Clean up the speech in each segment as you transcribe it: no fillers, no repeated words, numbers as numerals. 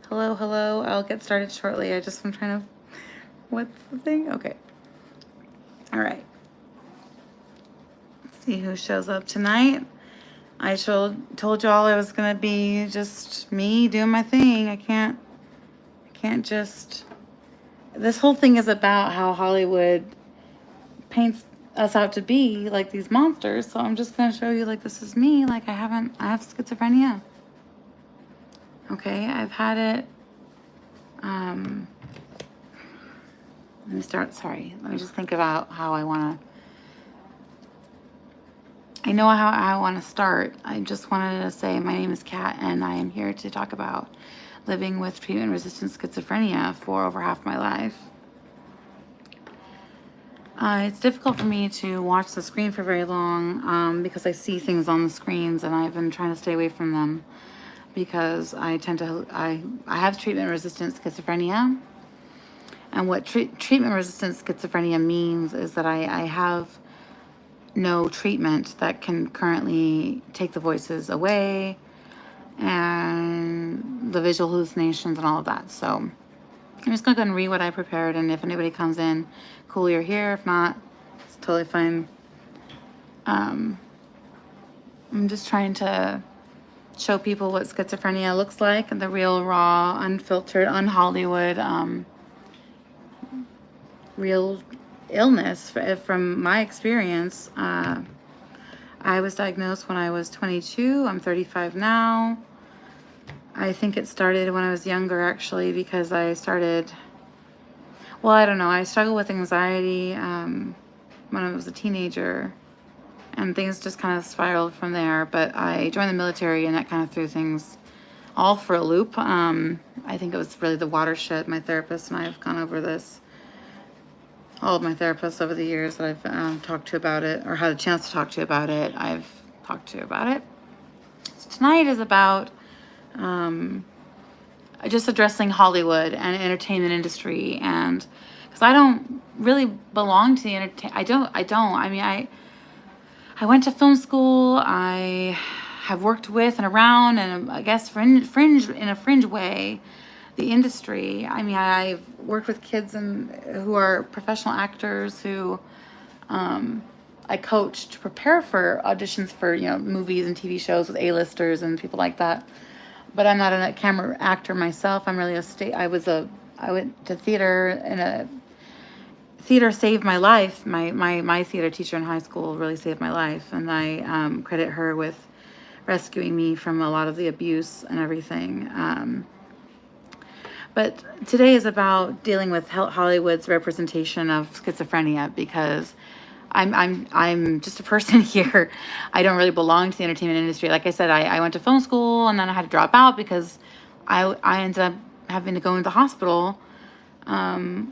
Hello, hello. I'll get started shortly. I'm trying to... What's the thing? Okay. All right. Let's see who shows up tonight. I told y'all it was going to be just me doing my thing. I can't just... This whole thing is about how Hollywood paints us out to be like these monsters. So I'm just going to show you, like, this is me. Like, I have schizophrenia. Okay, I've had it. Let me start. Sorry. Let me just think about how I want to. I know how I want to start. I just wanted to say my name is Kat, and I am here to talk about living with treatment-resistant schizophrenia for over half my life. It's difficult for me to watch the screen for very long because I see things on the screens, and I've been trying to stay away from them because I have treatment-resistant schizophrenia. And what treatment-resistant schizophrenia means is that I have no treatment that can currently take the voices away and the visual hallucinations and all of that. So I'm just going to go and read what I prepared, and if anybody comes in, cool, you're here. If not, it's totally fine. I'm just trying to show people what schizophrenia looks like, and the real, raw, unfiltered, un-Hollywood, real illness from my experience. I was diagnosed when I was 22. I'm 35 now. I think it started when I was younger, actually, because I started, well, I don't know. I struggled with anxiety when I was a teenager, and things just kind of spiraled from there. But I joined the military, and that kind of threw things all for a loop. I think it was really the watershed. My therapist and I have gone over this. All of my therapists over the years that I've talked to about it, or had a chance to talk to about it, I've talked to about it. So tonight is about just addressing Hollywood and entertainment industry, and because I don't really belong to the I don't. I mean, I went to film school. I have worked with and around, and I guess fringe in a fringe way, the industry. I mean, I've worked with kids who are professional actors who I coach to prepare for auditions for, movies and TV shows with A-listers and people like that. But I'm not a camera actor myself. I'm really I went to theater, and theater saved my life. My theater teacher in high school really saved my life, and I credit her with rescuing me from a lot of the abuse and everything. But today is about dealing with Hollywood's representation of schizophrenia, because I'm just a person here. I don't really belong to the entertainment industry. Like I said, I went to film school, and then I had to drop out because I ended up having to go into the hospital. The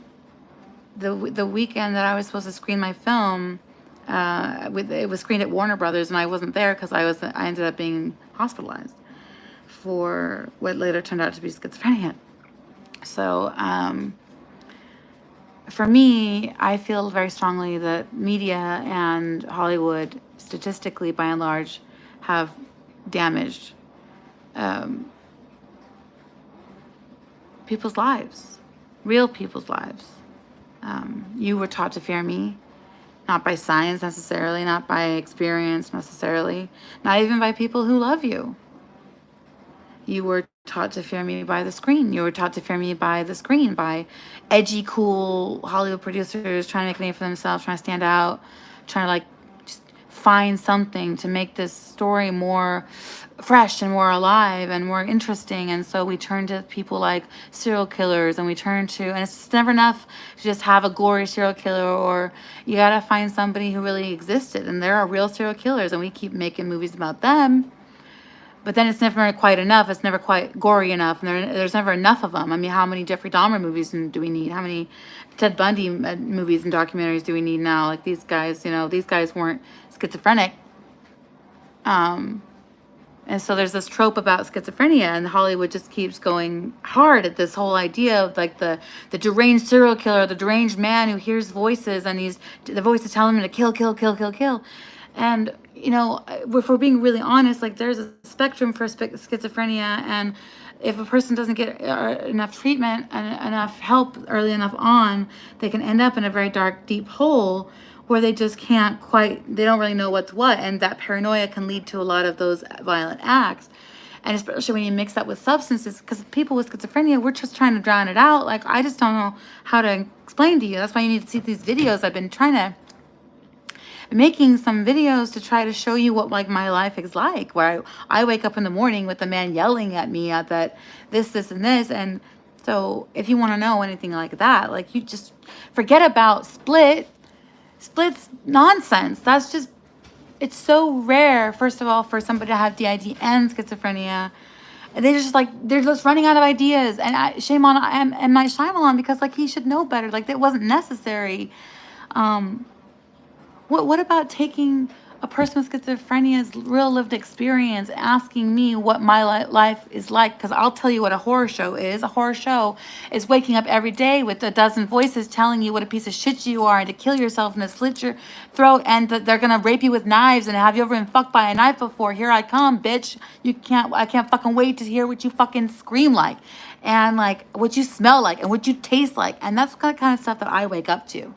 weekend that I was supposed to screen my film, it was screened at Warner Brothers, and I wasn't there because I ended up being hospitalized for what later turned out to be schizophrenia. So for me, I feel very strongly that media and Hollywood, statistically by and large, have damaged people's lives, real people's lives. You were taught to fear me, not by science necessarily, not by experience necessarily, not even by people who love you. You were taught to fear me by the screen. You were taught to fear me by the screen, by edgy, cool Hollywood producers trying to make a name for themselves, trying to stand out, trying to just find something to make this story more fresh and more alive and more interesting. And so we turn to people like serial killers, and and it's never enough to just have a gory serial killer, or you gotta find somebody who really existed, and there are real serial killers, and we keep making movies about them. But then it's never quite enough. It's never quite gory enough, and there's never enough of them. I mean, how many Jeffrey Dahmer movies do we need? How many Ted Bundy movies and documentaries do we need now? Like, these guys, these guys weren't schizophrenic. And so there's this trope about schizophrenia, and Hollywood just keeps going hard at this whole idea of like the deranged serial killer, the deranged man who hears voices, and the voices telling him to kill, kill, kill, kill, kill. And if we're being really honest, like, there's a spectrum for schizophrenia, and if a person doesn't get enough treatment and enough help early enough on, they can end up in a very dark, deep hole where they just can't quite, they don't really know what's what. And that paranoia can lead to a lot of those violent acts. And especially when you mix that with substances, because people with schizophrenia, we're just trying to drown it out. Like, I just don't know how to explain to you. That's why you need to see these videos. I've been making some videos to try to show you what like my life is like, where I wake up in the morning with a man yelling at me at that this and this. And so if you want to know anything like that, like, you just forget about split's nonsense. That's just, it's so rare, first of all, for somebody to have DID and schizophrenia. And they're just running out of ideas. And shame on M. Night Shyamalan, because like, he should know better. Like, that wasn't necessary. What about taking a person with schizophrenia's real lived experience, asking me what my life is like? Because I'll tell you what a horror show is. A horror show is waking up every day with a dozen voices telling you what a piece of shit you are, and to kill yourself and to slit your throat, and that they're gonna rape you with knives, and have you ever been fucked by a knife before? Here I come, bitch. I can't fucking wait to hear what you fucking scream like, and like what you smell like, and what you taste like. And that's the kind of stuff that I wake up to.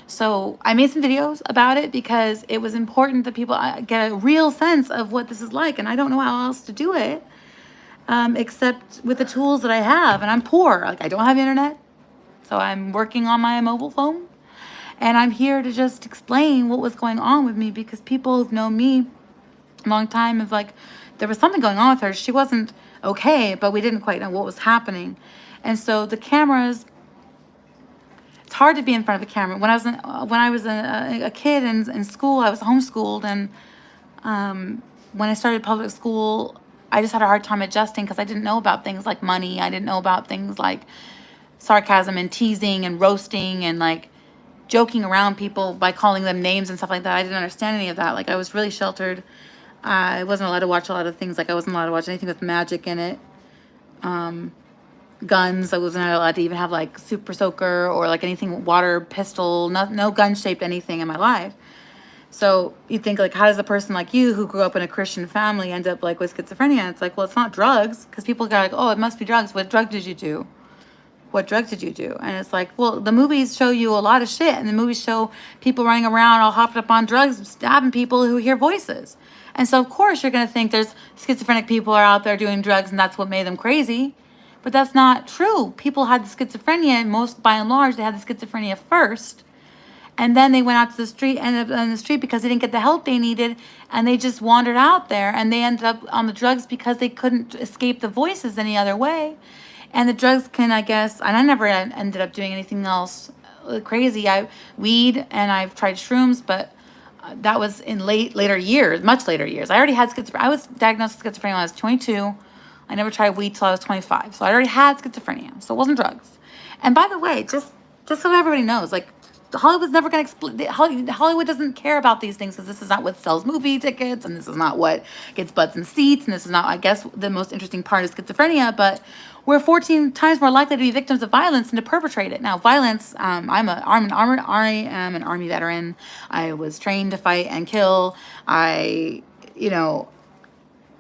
So I made some videos about it because it was important that people get a real sense of what this is like. And I don't know how else to do it except with the tools that I have. And I'm poor. Like, I don't have internet. So I'm working on my mobile phone. And I'm here to just explain what was going on with me, because people who've known me a long time have like, there was something going on with her. She wasn't okay, but we didn't quite know what was happening. And so the cameras, it's hard to be in front of a camera. When I was a kid in school, I was homeschooled, and when I started public school, I just had a hard time adjusting because I didn't know about things like money. I didn't know about things like sarcasm and teasing and roasting and like joking around people by calling them names and stuff like that. I didn't understand any of that. Like, I was really sheltered. I wasn't allowed to watch a lot of things. Like, I wasn't allowed to watch anything with magic in it. Guns, I wasn't allowed to even have like super soaker or like anything, water pistol, no gun shaped anything in my life. So you think like, how does a person like you who grew up in a Christian family end up like with schizophrenia? It's like, well, it's not drugs, because people go like, oh, it must be drugs. What drug did you do? What drug did you do? And it's like, well, the movies show you a lot of shit, and the movies show people running around all hopped up on drugs, stabbing people who hear voices. And so of course you're going to think there's schizophrenic people are out there doing drugs and that's what made them crazy. But that's not true. People had the schizophrenia, most by and large, they had the schizophrenia first. And then they went out to the street, ended up on the street because they didn't get the help they needed. And they just wandered out there, and they ended up on the drugs because they couldn't escape the voices any other way. And the drugs can, I guess, and I never ended up doing anything else crazy. Weed, and I've tried shrooms, but that was in later years, much later years. I already had schizophrenia. I was diagnosed with schizophrenia when I was 22. I never tried weed till I was 25. So I already had schizophrenia. So it wasn't drugs. And by the way, just so everybody knows, like, Hollywood's never going to explain. Hollywood doesn't care about these things, because this is not what sells movie tickets, and this is not what gets butts in seats, and this is not, I guess, the most interesting part of schizophrenia. But we're 14 times more likely to be victims of violence and to perpetrate it. Now, violence, I am an Army veteran. I was trained to fight and kill. I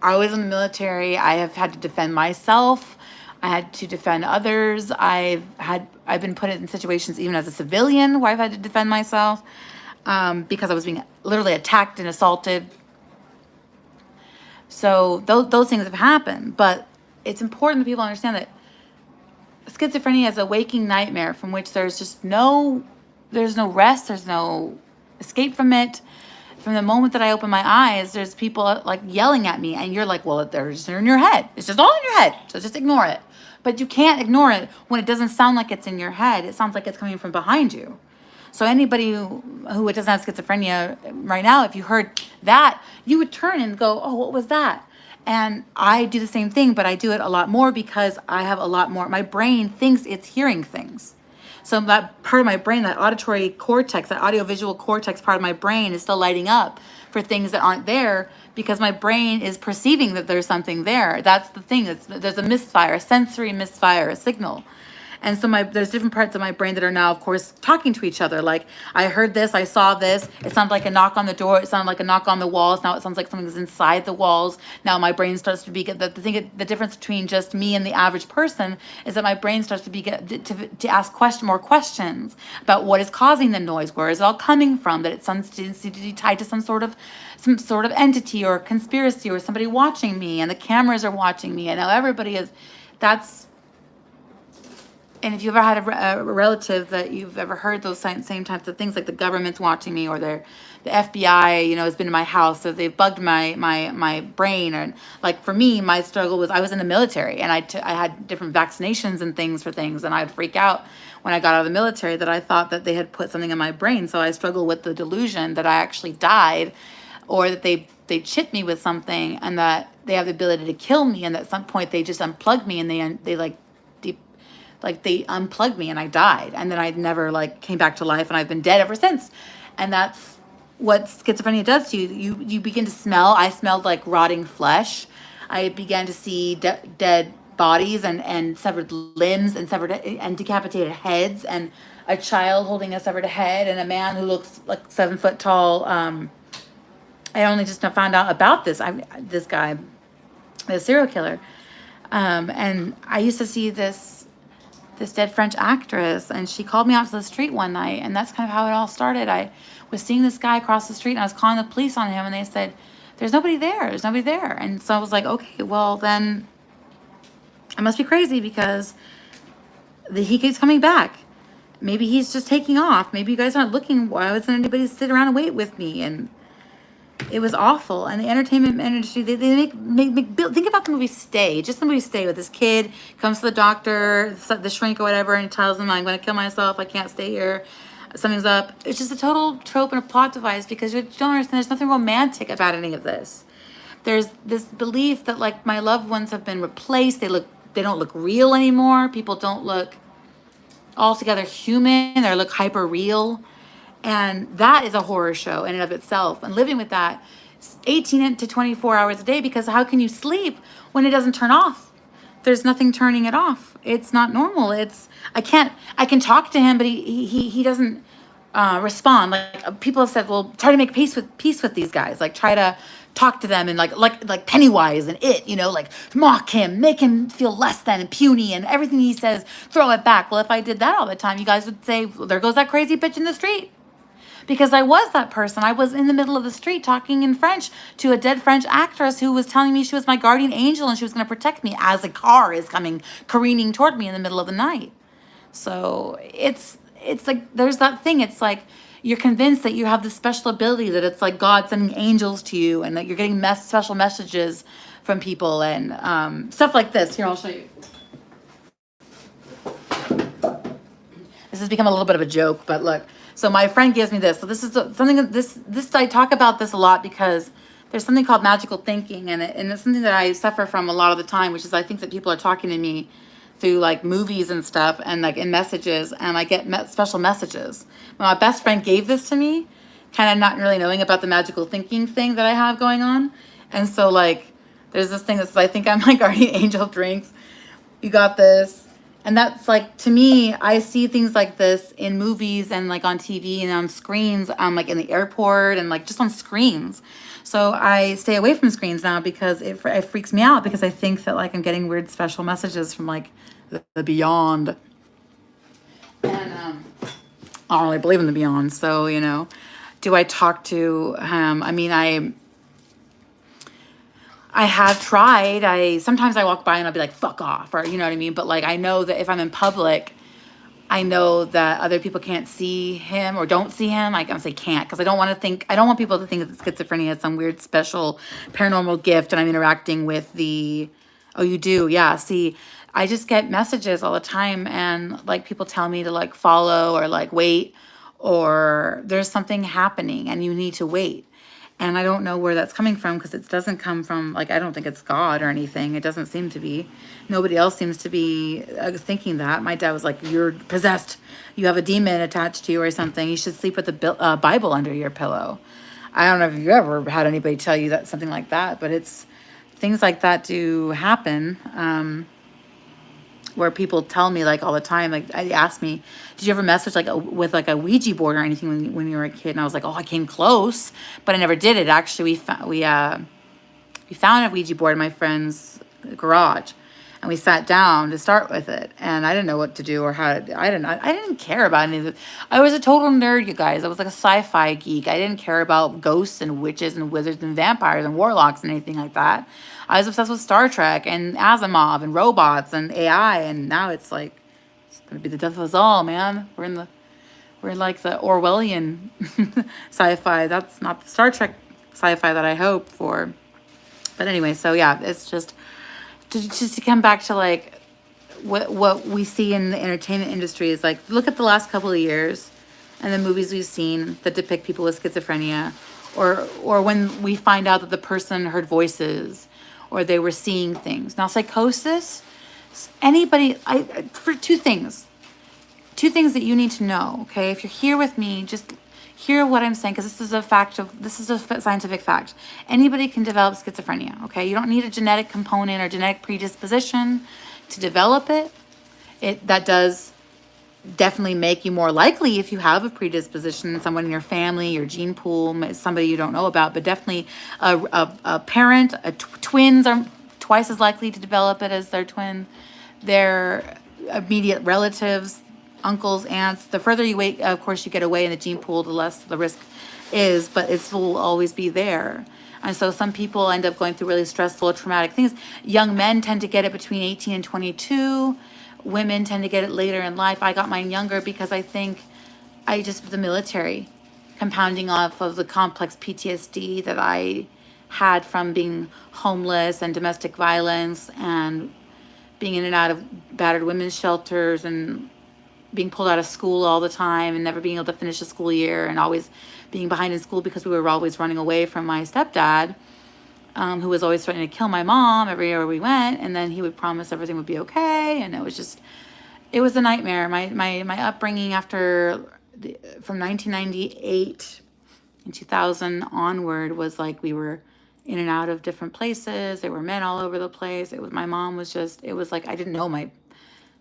was in the military. I have had to defend myself. I had to defend others. I've been put in situations even as a civilian where I've had to defend myself because I was being literally attacked and assaulted. So those things have happened. But it's important that people understand that schizophrenia is a waking nightmare from which there's no rest, there's no escape from it. From the moment that I open my eyes, there's people like yelling at me, and you're like, well, they're just in your head. It's just all in your head, so just ignore it. But you can't ignore it when it doesn't sound like it's in your head. It sounds like it's coming from behind you. So anybody who doesn't have schizophrenia right now, if you heard that, you would turn and go, oh, what was that? And I do the same thing, but I do it a lot more because I have a lot more. My brain thinks it's hearing things. So that part of my brain, that auditory cortex, that audiovisual cortex part of my brain is still lighting up for things that aren't there because my brain is perceiving that there's something there. That's the thing. There's a misfire, a sensory misfire, a signal. And so there's different parts of my brain that are now, of course, talking to each other. Like, I heard this, I saw this. It sounded like a knock on the door. It sounded like a knock on the walls. Now it sounds like something's inside the walls. Now my brain starts to be the difference between just me and the average person is that my brain starts to be to ask more questions about what is causing the noise, where is it all coming from, that it seems to be tied to some sort of entity or conspiracy or somebody watching me, and the cameras are watching me, and now everybody is. That's And if you've ever had a relative that you've ever heard those same types of things, like the government's watching me, or the FBI, has been in my house, so they've bugged my brain. And like for me, my struggle was I was in the military, and I had different vaccinations and things for things, and I'd freak out when I got out of the military that I thought that they had put something in my brain. So I struggle with the delusion that I actually died, or that they chipped me with something, and that they have the ability to kill me, and at some point they just unplugged me, and they unplugged me and I died, and then I never came back to life, and I've been dead ever since. And that's what schizophrenia does to you. You begin to smell. I smelled like rotting flesh. I began to see dead bodies and severed limbs and severed and decapitated heads, and a child holding a severed head, and a man who looks like 7 foot tall. I only just found out about this guy, the serial killer. And I used to see this dead French actress, and she called me out to the street one night, and that's kind of how it all started. I was seeing this guy across the street, and I was calling the police on him, and they said, there's nobody there. And so I was like, okay, well then I must be crazy, because he keeps coming back. Maybe he's just taking off. Maybe you guys aren't looking. Why wasn't anybody sit around and wait with me? And it was awful. And the entertainment industry, they make think about the movie Stay. Just the movie Stay, with this kid comes to the doctor, the shrink or whatever, and he tells him, I'm going to kill myself. I can't stay here. Something's up. It's just a total trope and a plot device, because you don't understand there's nothing romantic about any of this. There's this belief that my loved ones have been replaced. They don't look real anymore. People don't look altogether human. They look hyper real. And that is a horror show in and of itself. And living with that 18 to 24 hours a day, because how can you sleep when it doesn't turn off? There's nothing turning it off. It's not normal. I can talk to him, but he doesn't respond. People have said, well, try to make peace with these guys. Try to talk to them and like Pennywise and mock him, make him feel less than and puny, and everything he says, throw it back. Well, if I did that all the time, you guys would say, well, there goes that crazy bitch in the street. Because I was that person. I was in the middle of the street talking in French to a dead French actress who was telling me she was my guardian angel and she was going to protect me as a car is coming careening toward me in the middle of the night. So it's like there's that thing. It's like you're convinced that you have this special ability, that it's like God sending angels to you, and that you're getting special messages from people and stuff like this. Here, I'll show you. This has become a little bit of a joke, but look. So my friend gives me this. So this is something that this I talk about this a lot, because there's something called magical thinking, and it's something that I suffer from a lot of the time, which is I think that people are talking to me through movies and stuff, and in messages, and I get special messages. My best friend gave this to me, kind of not really knowing about the magical thinking thing that I have going on. And so there's this thing that says, I think I'm my guardian angel, drinks. You got this. And that's to me, I see things like this in movies and on TV and on screens, in the airport and just on screens. So I stay away from screens now, because it freaks me out, because I think that I'm getting weird special messages from the beyond. And I don't really believe in the beyond. So, do I talk to him? I mean, I have tried. Sometimes I walk by and I'll be like, fuck off, or you know what I mean? But I know that if I'm in public, I know that other people can't see him or don't see him. I'm say can't, because I don't want people to think that schizophrenia is some weird special paranormal gift and I'm interacting with oh, you do? Yeah. See, I just get messages all the time, and people tell me to follow or wait, or there's something happening and you need to wait. And I don't know where that's coming from, because it doesn't come from, I don't think it's God or anything. It doesn't seem to be. Nobody else seems to be thinking that. My dad was like, you're possessed. You have a demon attached to you or something. You should sleep with the Bible under your pillow. I don't know if you ever had anybody tell you that, something like that, but things like that do happen. where people tell me like all the time, like I ask me, did you ever mess with with like a Ouija board or anything when you were a kid? And I was like, oh, I came close, but I never did it. Actually, we found a Ouija board in my friend's garage, and we sat down to start with it. And I didn't know what to do or how to. I didn't care about any of it. I was a total nerd, you guys. I was like a sci-fi geek. I didn't care about ghosts and witches and wizards and vampires and warlocks and anything like that. I was obsessed with Star Trek and Asimov and robots and AI. And now it's like it's gonna be the death of us all, man. We're in like the Orwellian sci-fi. That's not the Star Trek sci-fi that I hope for. But anyway, so yeah, it's just to come back to like what we see in the entertainment industry is like, look at the last couple of years and the movies we've seen that depict people with schizophrenia, or when we find out that the person heard voices or they were seeing things. Now, psychosis, anybody, for two things that you need to know, okay? If you're here with me, just hear what I'm saying, because this is a scientific fact. Anybody can develop schizophrenia, okay? You don't need a genetic component or genetic predisposition to develop it. That does definitely make you more likely if you have a predisposition, someone in your family, your gene pool, somebody you don't know about, but definitely a parent, twins are twice as likely to develop it as their twin. Their immediate relatives, uncles, aunts. The further you wait, of course, you get away in the gene pool, the less the risk is, but it will always be there. And so some people end up going through really stressful, traumatic things. Young men tend to get it between 18 and 22. Women tend to get it later in life. I got mine younger because I think the military, compounding off of the complex PTSD that I had from being homeless and domestic violence and being in and out of battered women's shelters and being pulled out of school all the time and never being able to finish a school year and always being behind in school because we were always running away from my stepdad, who was always threatening to kill my mom everywhere we went. And then he would promise everything would be okay. And it was a nightmare. My upbringing from 1998 and 2000 onward was like we were in and out of different places. There were men all over the place. My mom was it was like I didn't know my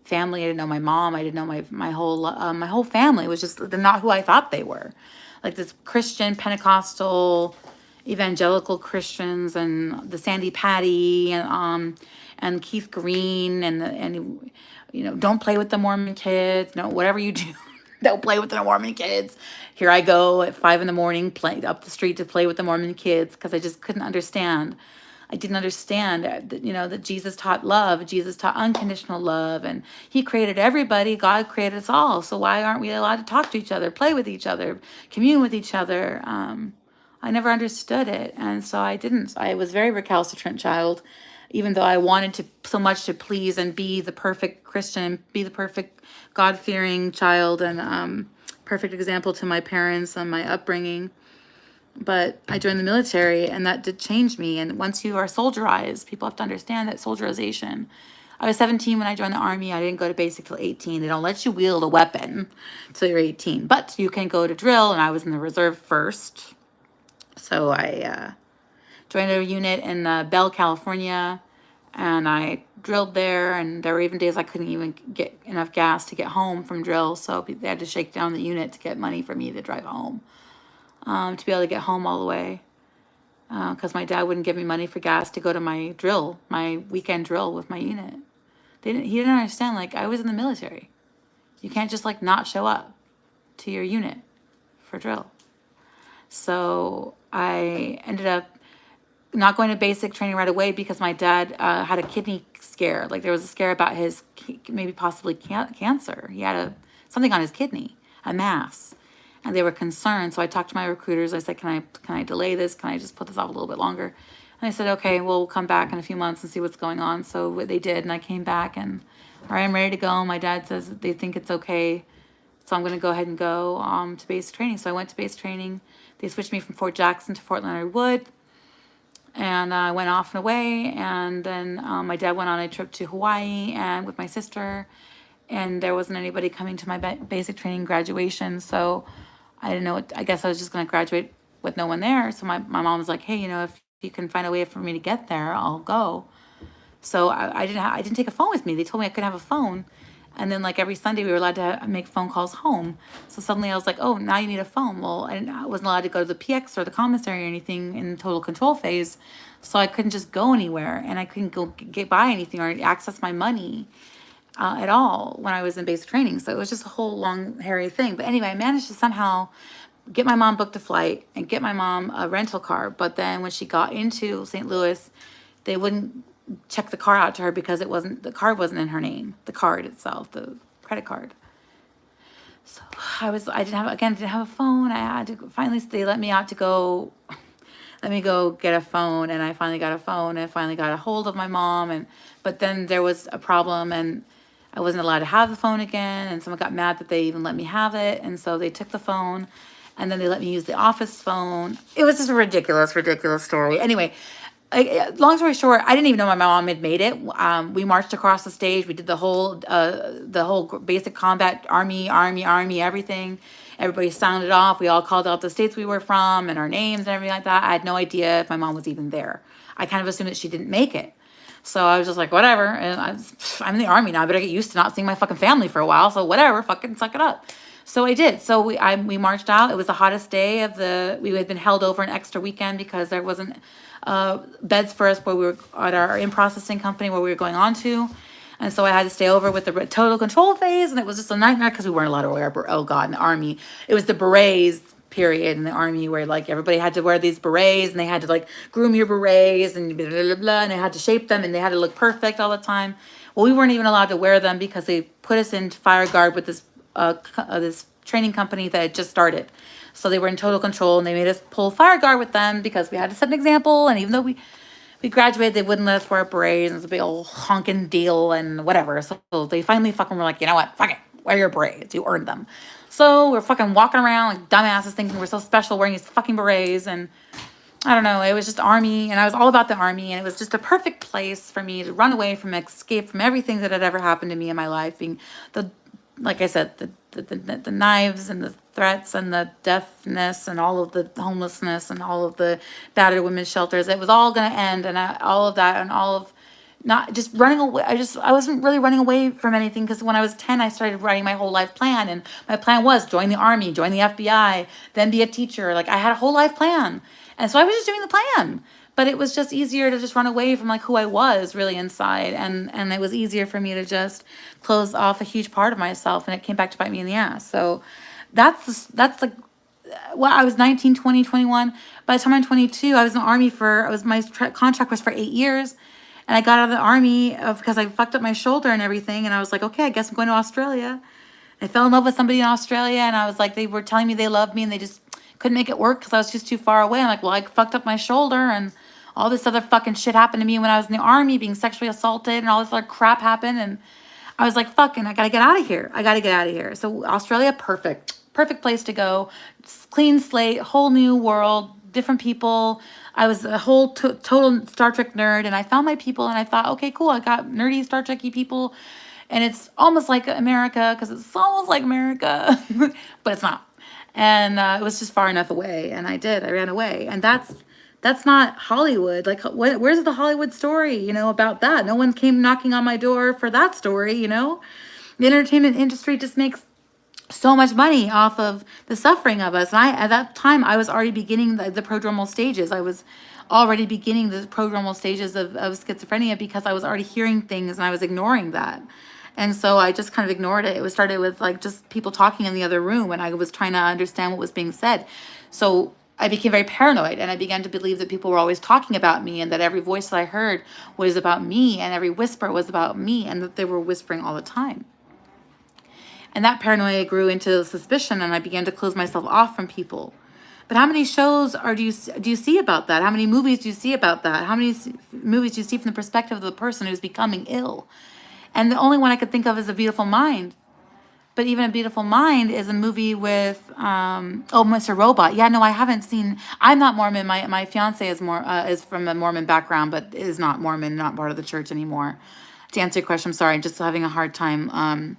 family. I didn't know my mom. I didn't know my whole family was just, they're not who I thought they were. Like this Christian, Pentecostal, evangelical Christians and the Sandy Patty and Keith Green and don't play with the Mormon kids. No, whatever you do, don't play with the Mormon kids. Here I go at 5 a.m. playing up the street to play with the Mormon kids because I just couldn't understand. I didn't understand that Jesus taught love. Jesus taught unconditional love, and he created everybody. God created us all. So why aren't we allowed to talk to each other, play with each other, commune with each other? I never understood it. And so I didn't. I was a very recalcitrant child, even though I wanted to so much to please and be the perfect Christian, be the perfect God-fearing child and perfect example to my parents and my upbringing. But I joined the military, and that did change me. And once you are soldierized, people have to understand that soldierization. I was 17 when I joined the Army. I didn't go to basic till 18. They don't let you wield a weapon till you're 18. But you can go to drill, and I was in the reserve first. So I joined a unit in Bell, California, and I drilled there. And there were even days I couldn't even get enough gas to get home from drill. So they had to shake down the unit to get money for me to drive home. To be able to get home all the way, because my dad wouldn't give me money for gas to go to my weekend drill with my unit. He didn't understand, like, I was in the military. You can't just like not show up to your unit for drill. So I ended up not going to basic training right away because my dad had a kidney scare. Like there was a scare about his maybe possibly cancer. He had something on his kidney, a mass. And they were concerned. So I talked to my recruiters. I said, can I delay this? Can I just put this off a little bit longer? And they said, okay, we'll come back in a few months and see what's going on. So they did. And I came back and all right, I'm ready to go. My dad says they think it's okay. So I'm going to go ahead and go to basic training. So I went to basic training. They switched me from Fort Jackson to Fort Leonard Wood. And I went off and away. And then my dad went on a trip to Hawaii and with my sister. And there wasn't anybody coming to my basic training graduation. So I didn't know I guess I was just going to graduate with no one there. So my mom was like, hey, if you can find a way for me to get there, I'll go. So I didn't take a phone with me. They told me I couldn't have a phone. And then like every Sunday we were allowed to make phone calls home. So suddenly I was like, oh, now you need a phone. Well, I wasn't allowed to go to the PX or the commissary or anything in total control phase. So I couldn't just go anywhere, and I couldn't go get buy anything or access my money at all when I was in basic training. So it was just a whole long, hairy thing. But anyway, I managed to somehow get my mom booked a flight and get my mom a rental car. But then when she got into St. Louis, they wouldn't check the car out to her because the card wasn't in her name, the card itself, the credit card. So I didn't have a phone. I had to finally, they let me out to go, let me go get a phone. And I finally got a phone and finally got a hold of my mom. But then there was a problem, and I wasn't allowed to have the phone again. And someone got mad that they even let me have it. And so they took the phone, and then they let me use the office phone. It was just a ridiculous, ridiculous story. Anyway, long story short, I didn't even know my mom had made it. We marched across the stage. We did the whole basic combat, army, everything. Everybody sounded off. We all called out the states we were from and our names and everything like that. I had no idea if my mom was even there. I kind of assumed that she didn't make it. So I was just like, whatever. And I'm in the army now. I better get used to not seeing my fucking family for a while. So whatever, fucking suck it up. So I did. So we marched out. It was the hottest day we had been held over an extra weekend because there wasn't beds for us where we were at our in-processing company where we were going on to. And so I had to stay over with the total control phase, and it was just a nightmare because we weren't allowed to wear, oh God, in the army. It was the berets period in the army where like everybody had to wear these berets, and they had to like groom your berets and blah, blah, blah, blah, and they had to shape them, and they had to look perfect all the time. Well, we weren't even allowed to wear them because they put us in fire guard with this training company that had just started. So they were in total control, and they made us pull fire guard with them because we had to set an example. And even though we graduated, they wouldn't let us wear berets, and it was a big old honking deal and whatever. So they finally fucking were like, you know what, fuck it, wear your berets, you earned them. So we're fucking walking around like dumbasses thinking we're so special wearing these fucking berets. And I don't know, it was just army, and I was all about the army, and it was just a perfect place for me to run away from, escape from everything that had ever happened to me in my life, being like I said, the knives and the threats and the deafness and all of the homelessness and all of the battered women's shelters. It was all going to end, and all of that, and all of not just running away. I wasn't really running away from anything, because when I was 10, I started writing my whole life plan, and my plan was join the army, join the FBI, then be a teacher. Like I had a whole life plan, and so I was just doing the plan. But it was just easier to just run away from like who I was really inside, and it was easier for me to just close off a huge part of myself, and it came back to bite me in the ass. So that's like, well, I was 19, 20, 21. By the time I'm 22, I was in the army my contract was for 8 years, and I got out of the army because I fucked up my shoulder and everything, and I was like, okay, I guess I'm going to Australia. I fell in love with somebody in Australia, and I was like, they were telling me they loved me, and they just couldn't make it work because I was just too far away. I'm like, well, I fucked up my shoulder, and all this other fucking shit happened to me when I was in the army, being sexually assaulted, and all this other crap happened. And I was like, fucking, I gotta get out of here. I gotta get out of here. So Australia, perfect place to go. Clean slate, whole new world, different people. I was a whole total Star Trek nerd, and I found my people, and I thought, okay, cool. I got nerdy Star Trek-y people, and it's almost like America, because it's almost like America, but it's not. And it was just far enough away, and I ran away. And that's not Hollywood. Like, where's the Hollywood story, about that? No one came knocking on my door for that story, The entertainment industry just makes so much money off of the suffering of us. And at that time, I was already beginning the prodromal stages. I was already beginning the prodromal stages of schizophrenia, because I was already hearing things and I was ignoring that. And so I just kind of ignored it. It started with like just people talking in the other room, and I was trying to understand what was being said. So I became very paranoid, and I began to believe that people were always talking about me, and that every voice that I heard was about me, and every whisper was about me, and that they were whispering all the time. And that paranoia grew into suspicion, and I began to close myself off from people. But how many shows do you see about that? How many movies do you see about that? How many movies do you see from the perspective of the person who's becoming ill? And the only one I could think of is A Beautiful Mind. But even A Beautiful Mind is a movie with, Mr. Robot. Yeah, no, I haven't seen. I'm not Mormon. My fiance is from a Mormon background, but is not Mormon, not part of the church anymore. To answer your question, I'm sorry, I'm just having a hard time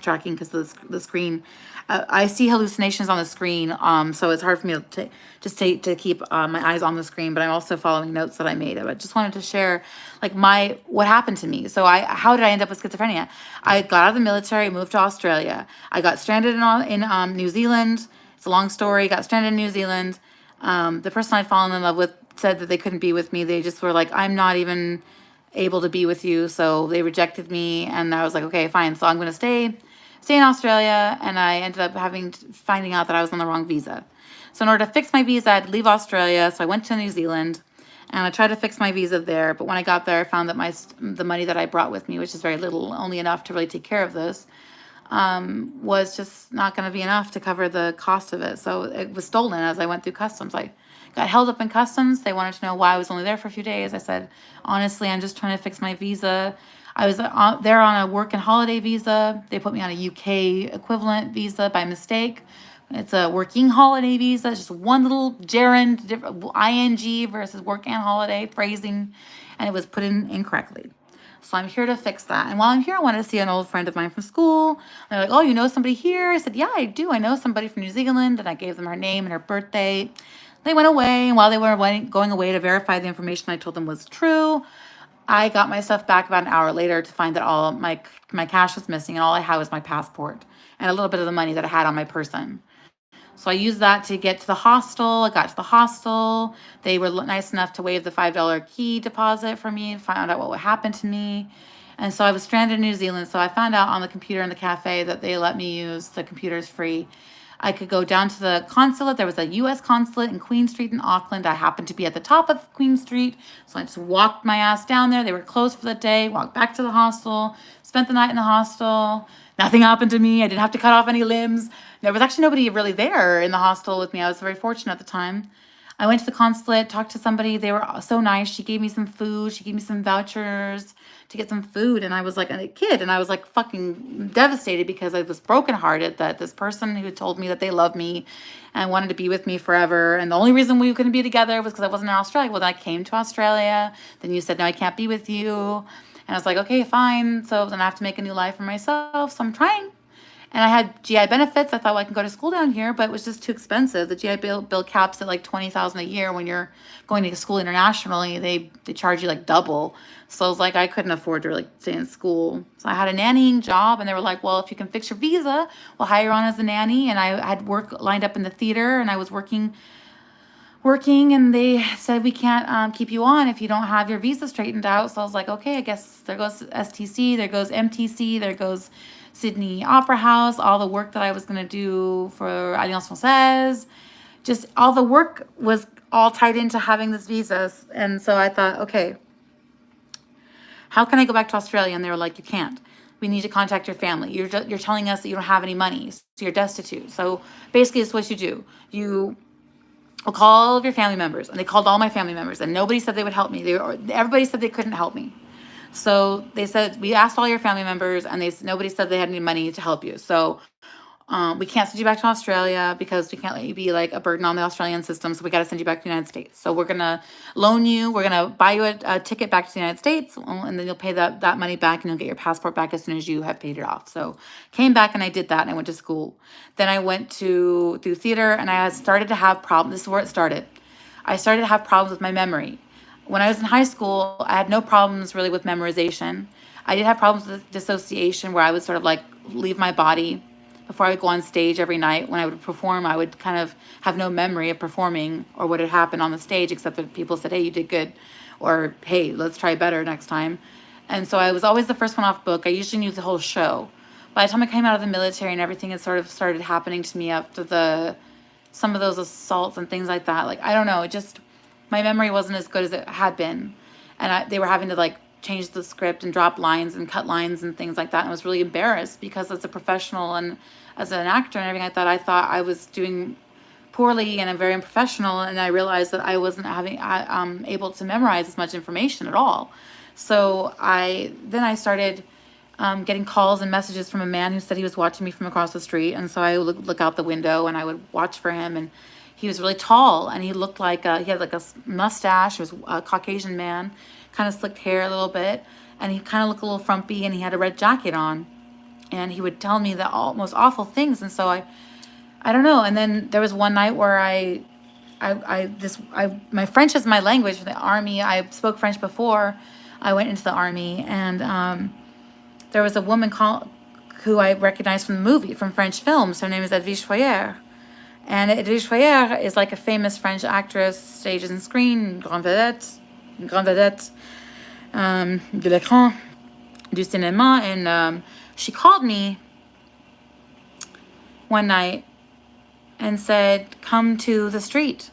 tracking because the screen. I see hallucinations on the screen, so it's hard for me to keep my eyes on the screen. But I'm also following notes that I made. I just wanted to share like what happened to me. So how did I end up with schizophrenia? I got out of the military, moved to Australia. I got stranded in New Zealand. It's a long story. Got stranded in New Zealand. The person I'd fallen in love with said that they couldn't be with me. They just were like, I'm not even able to be with you. So they rejected me. And I was like, okay, fine. So I'm going to stay in Australia. And I ended up finding out that I was on the wrong visa. So in order to fix my visa, I had to leave Australia. So I went to New Zealand and I tried to fix my visa there. But when I got there, I found that the money that I brought with me, which is very little, only enough to really take care of this, was just not going to be enough to cover the cost of it. So it was stolen as I went through customs. I got held up in customs. They wanted to know why I was only there for a few days. I said, honestly, I'm just trying to fix my visa. I was there on a work and holiday visa. They put me on a UK equivalent visa by mistake. It's a working holiday visa. It's just one little gerund, ing versus work and holiday phrasing, and it was put in incorrectly. So I'm here to fix that. And while I'm here, I wanted to see an old friend of mine from school. And they're like, oh, you know somebody here? I said, yeah, I do. I know somebody from New Zealand. And I gave them her name and her birthday. They went away. And while they were going away to verify the information I told them was true, I got my stuff back about an hour later to find that all my cash was missing. And all I had was my passport and a little bit of the money that I had on my person. So I used that to get to the hostel. I got to the hostel. They were nice enough to waive the $5 key deposit for me and find out what would happen to me. And so I was stranded in New Zealand. So I found out on the computer in the cafe that they let me use the computers free. I could go down to the consulate. There was a U.S. consulate in Queen Street in Auckland. I happened to be at the top of Queen Street. So I just walked my ass down there. They were closed for the day. Walked back to the hostel. Spent the night in the hostel. Nothing happened to me. I didn't have to cut off any limbs. There was actually nobody really there in the hostel with me. I was very fortunate at the time. I went to the consulate, talked to somebody. They were so nice. She gave me some food. She gave me some vouchers to get some food. And I was like a kid. And I was like fucking devastated because I was brokenhearted that this person who told me that they loved me and wanted to be with me forever. And the only reason we couldn't be together was because I wasn't in Australia. Well, then I came to Australia. Then you said, no, I can't be with you. And I was like, okay, fine. So then I have to make a new life for myself. So I'm trying. And I had GI benefits. I thought, well, I can go to school down here, but it was just too expensive. The GI bill caps at like $20,000 a year. When you're going to school internationally, they charge you like double. So I was like, I couldn't afford to really stay in school. So I had a nannying job, and they were like, well, if you can fix your visa, we'll hire you on as a nanny. And I had work lined up in the theater, and I was working, and they said, we can't keep you on if you don't have your visa straightened out. So I was like, okay, I guess there goes STC, there goes MTC, there goes Sydney Opera House, all the work that I was going to do for Alliance Française. Just all the work was all tied into having this visa. And so I thought, okay, how can I go back to Australia? And they were like, you can't. We need to contact your family. You're telling us that you don't have any money, so you're destitute. So basically, it's what you do. You will call all of your family members. And they called all my family members. And nobody said they would help me. Everybody said they couldn't help me. So they said, we asked all your family members, and nobody said they had any money to help you. So we can't send you back to Australia because we can't let you be like a burden on the Australian system. So we got to send you back to the United States. So we're going to loan you. We're going to buy you a ticket back to the United States, and then you'll pay that money back, and you'll get your passport back as soon as you have paid it off. So came back, and I did that, and I went to school. Then I went through theater, and I started to have problems. This is where it started. I started to have problems with my memory. When I was in high school, I had no problems really with memorization. I did have problems with dissociation, where I would sort of like leave my body before I would go on stage every night. When I would perform, I would kind of have no memory of performing or what had happened on the stage, except that people said, hey, you did good, or hey, let's try better next time. And so I was always the first one off book. I usually knew the whole show. By the time I came out of the military and everything had sort of started happening to me after some of those assaults and things like that, like, I don't know, my memory wasn't as good as it had been. And they were having to like change the script and drop lines and cut lines and things like that. And I was really embarrassed because as a professional and as an actor and everything like that, I thought I was doing poorly and I'm very unprofessional. And I realized that I wasn't able to memorize as much information at all. So I started getting calls and messages from a man who said he was watching me from across the street. And so I would look out the window and I would watch for him. And he was really tall, and he looked like he had like a mustache. He was a Caucasian man, kind of slicked hair a little bit, and he kind of looked a little frumpy, and he had a red jacket on. and he would tell me the most awful things. And so I don't know. And then there was one night where my French is my language for the army. I spoke French before I went into the army, and there was a woman who I recognized from the movie, from French films. Her name is Edwige Foyer. And Edwige Foyer is like a famous French actress, stage and screen, grande vedette de l'écran, du cinéma. And she called me one night and said, come to the street.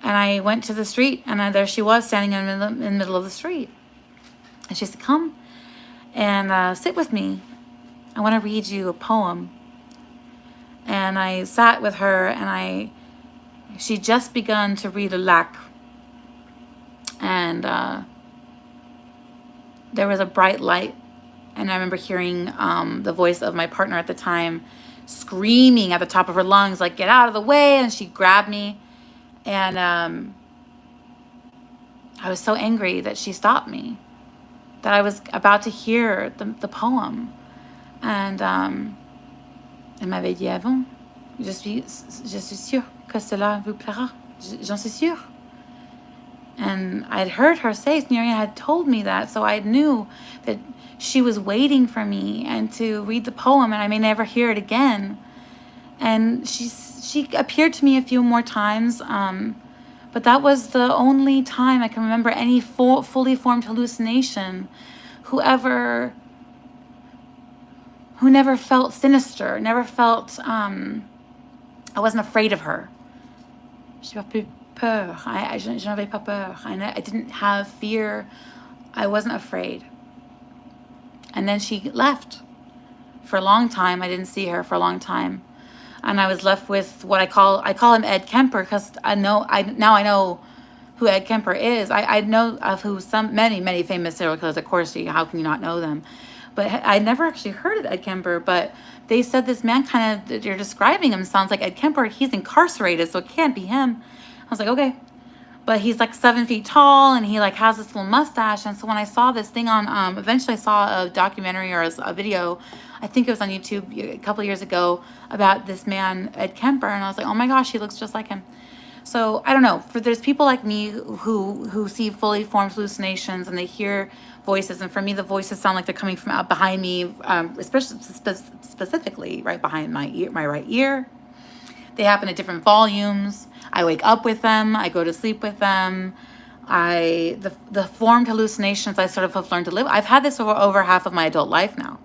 And I went to the street, and there she was standing in the middle of the street. And she said, come and sit with me. I want to read you a poem. And I sat with her, and she just begun to read a lac. And there was a bright light. And I remember hearing the voice of my partner at the time screaming at the top of her lungs, like, get out of the way. And she grabbed me. And I was so angry that she stopped me, that I was about to hear the poem. And elle m'avait dit avant, je suis sûre que cela vous plaira. J'en suis sûre. And I'd heard her say, Sneeria had told me that, so I knew that she was waiting for me and to read the poem, and I may never hear it again. And she appeared to me a few more times, but that was the only time I can remember any fully formed hallucination. Who never felt sinister, never felt, I wasn't afraid of her. Je n'avais pas peur. Je n'avais pas peur. I didn't have fear. I wasn't afraid. And then she left for a long time. I didn't see her for a long time. And I was left with what I call him Ed Kemper, because I know who Ed Kemper is. I know of many famous serial killers. Of course, how can you not know them? But I never actually heard of Ed Kemper. But they said this man you're describing him sounds like Ed Kemper. He's incarcerated, so it can't be him. I was like, okay. But he's like 7 feet tall, and he like has this little mustache. And so when I saw this thing on, eventually I saw a documentary or a video, I think it was on YouTube a couple of years ago, about this man, Ed Kemper. And I was like, oh my gosh, he looks just like him. So I don't know, there's people like me who see fully formed hallucinations, and they hear voices. And for me, the voices sound like they're coming from out behind me, especially specifically right behind my right ear. They happen at different volumes. I wake up with them. I go to sleep with them. The formed hallucinations I sort of have learned to live. I've had this over half of my adult life now.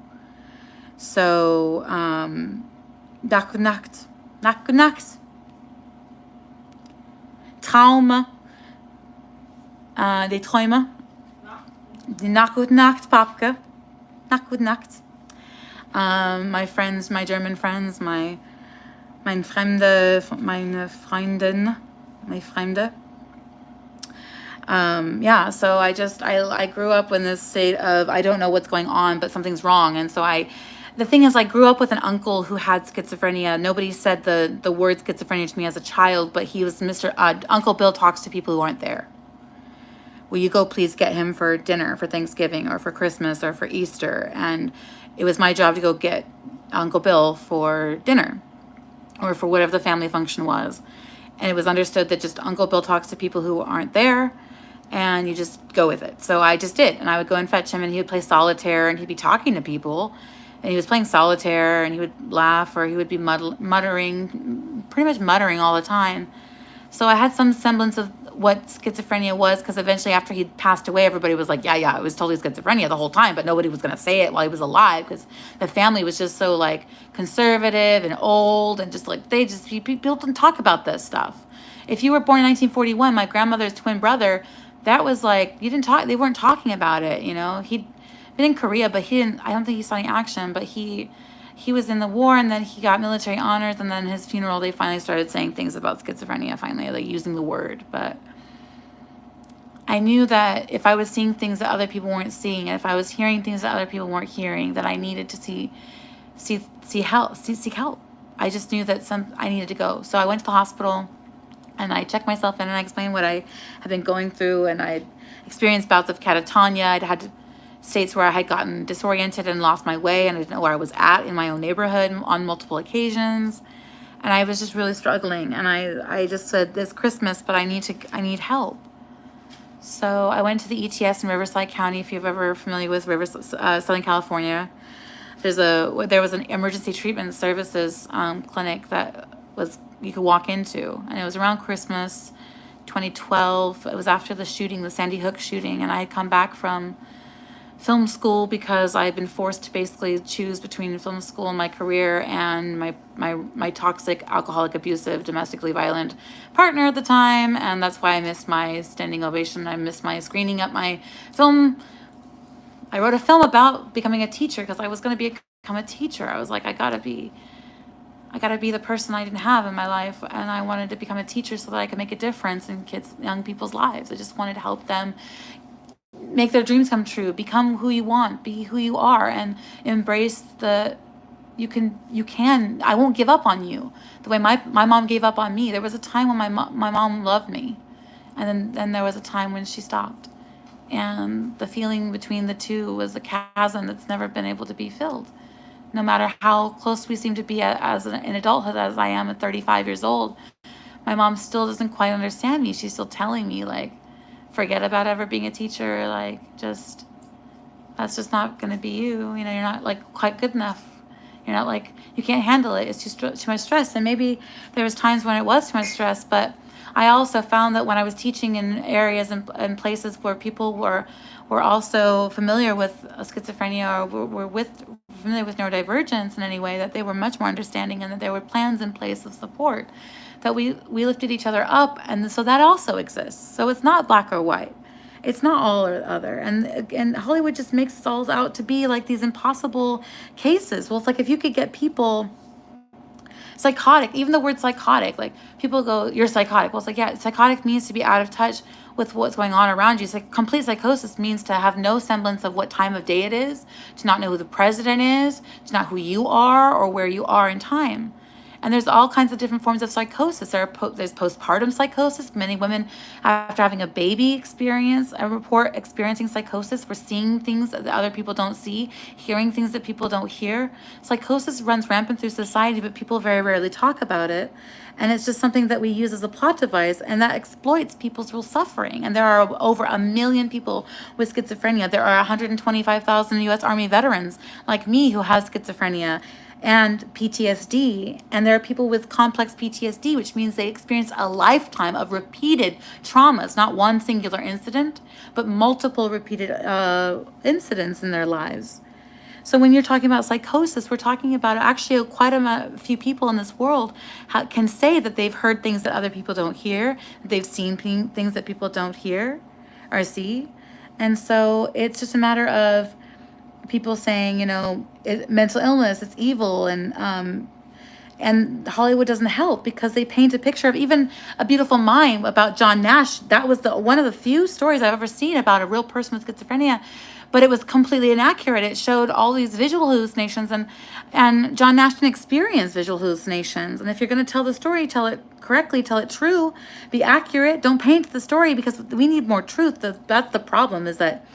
So, dag goed nacht. Nacht goed nacht. Trauma. Die Träume. Die Nacht goed nacht, Papke. Nacht goed nacht. My friends, my German friends, meine Freundin, my Fremde. Yeah, so I grew up in this state of, I don't know what's going on, but something's wrong. And so the thing is, I grew up with an uncle who had schizophrenia. Nobody said the word schizophrenia to me as a child, but he was Uncle Bill talks to people who aren't there. Will you go please get him for dinner, for Thanksgiving, or for Christmas, or for Easter? And it was my job to go get Uncle Bill for dinner, or for whatever the family function was. And it was understood that just Uncle Bill talks to people who aren't there, and you just go with it. So I just did. And I would go and fetch him, and he would play solitaire, and he'd be talking to people. And he was playing solitaire, and he would laugh, or he would be muttering, pretty much muttering all the time. So I had some semblance of what schizophrenia was, because eventually after he'd passed away, everybody was like, yeah, it was totally schizophrenia the whole time, but nobody was going to say it while he was alive, because the family was just so like conservative and old, and just like people didn't talk about this stuff. If you were born in 1941, my grandmother's twin brother, that was like, they weren't talking about it, you know. He'd been in Korea, but I don't think he saw any action, but he was in the war, and then he got military honors, and then his funeral, they finally started saying things about schizophrenia, finally, like using the word. But I knew that if I was seeing things that other people weren't seeing, and if I was hearing things that other people weren't hearing, that I needed to seek help. I just knew that I needed to go. So I went to the hospital, and I checked myself in, and I explained what I had been going through, and I experienced bouts of catatonia. I'd had states where I had gotten disoriented and lost my way, and I didn't know where I was at in my own neighborhood on multiple occasions. And I was just really struggling. And I just said, this Christmas, but I need help. So I went to the ETS in Riverside County. If you're ever familiar with Southern California, there was an emergency treatment services clinic that you could walk into, and it was around Christmas 2012. It was after the Sandy Hook shooting, and I had come back from film school because I had been forced to basically choose between film school and my career and my toxic, alcoholic, abusive, domestically violent partner at the time. And that's why I missed my standing ovation. I missed my screening at my film. I wrote a film about becoming a teacher because I was going to become a teacher. I was like, I gotta be the person I didn't have in my life, and I wanted to become a teacher so that I could make a difference in young people's lives. I just wanted to help them make their dreams come true, become who you want, be who you are, and embrace you can. I won't give up on you the way my mom gave up on me. There was a time when my mom loved me, and then there was a time when she stopped, and the feeling between the two was a chasm that's never been able to be filled. No matter how close we seem to be in adulthood, as I am at 35 years old, my mom still doesn't quite understand me. She's still telling me, like, forget about ever being a teacher. Like, that's just not going to be you. You know, you're not, like, quite good enough. You're not, like, you can't handle it. It's too much stress. And maybe there was times when it was too much stress, but I also found that when I was teaching in areas and places where people were also familiar with schizophrenia or were familiar with neurodivergence in any way, that they were much more understanding, and that there were plans in place of support, that we lifted each other up. And so that also exists. So it's not black or white. It's not all or other. And Hollywood just makes it all out to be like these impossible cases. Well, it's like if you could get people psychotic, even the word psychotic, like people go, you're psychotic. Well, it's like, yeah, psychotic means to be out of touch with what's going on around you. It's like complete psychosis means to have no semblance of what time of day it is, to not know who the president is, to not who you are or where you are in time. And there's all kinds of different forms of psychosis. There's postpartum psychosis. Many women, after having a baby, report experiencing psychosis. We're seeing things that other people don't see, hearing things that people don't hear. Psychosis runs rampant through society, but people very rarely talk about it. And it's just something that we use as a plot device, and that exploits people's real suffering. And there are over 1 million people with schizophrenia. There are 125,000 U.S. Army veterans like me who have schizophrenia and PTSD. And there are people with complex PTSD, which means they experience a lifetime of repeated traumas, not one singular incident, but multiple repeated incidents in their lives. So when you're talking about psychosis, we're talking about actually quite a few people in this world can say that they've heard things that other people don't hear, that they've seen things that people don't hear or see. And so it's just a matter of people saying, you know, mental illness, it's evil, and Hollywood doesn't help because they paint a picture of even A Beautiful Mind about John Nash. That was one of the few stories I've ever seen about a real person with schizophrenia, but it was completely inaccurate. It showed all these visual hallucinations, and John Nash didn't experience visual hallucinations. And if you're going to tell the story, tell it correctly, tell it true, be accurate. Don't paint the story, because we need more truth. That's the problem, is that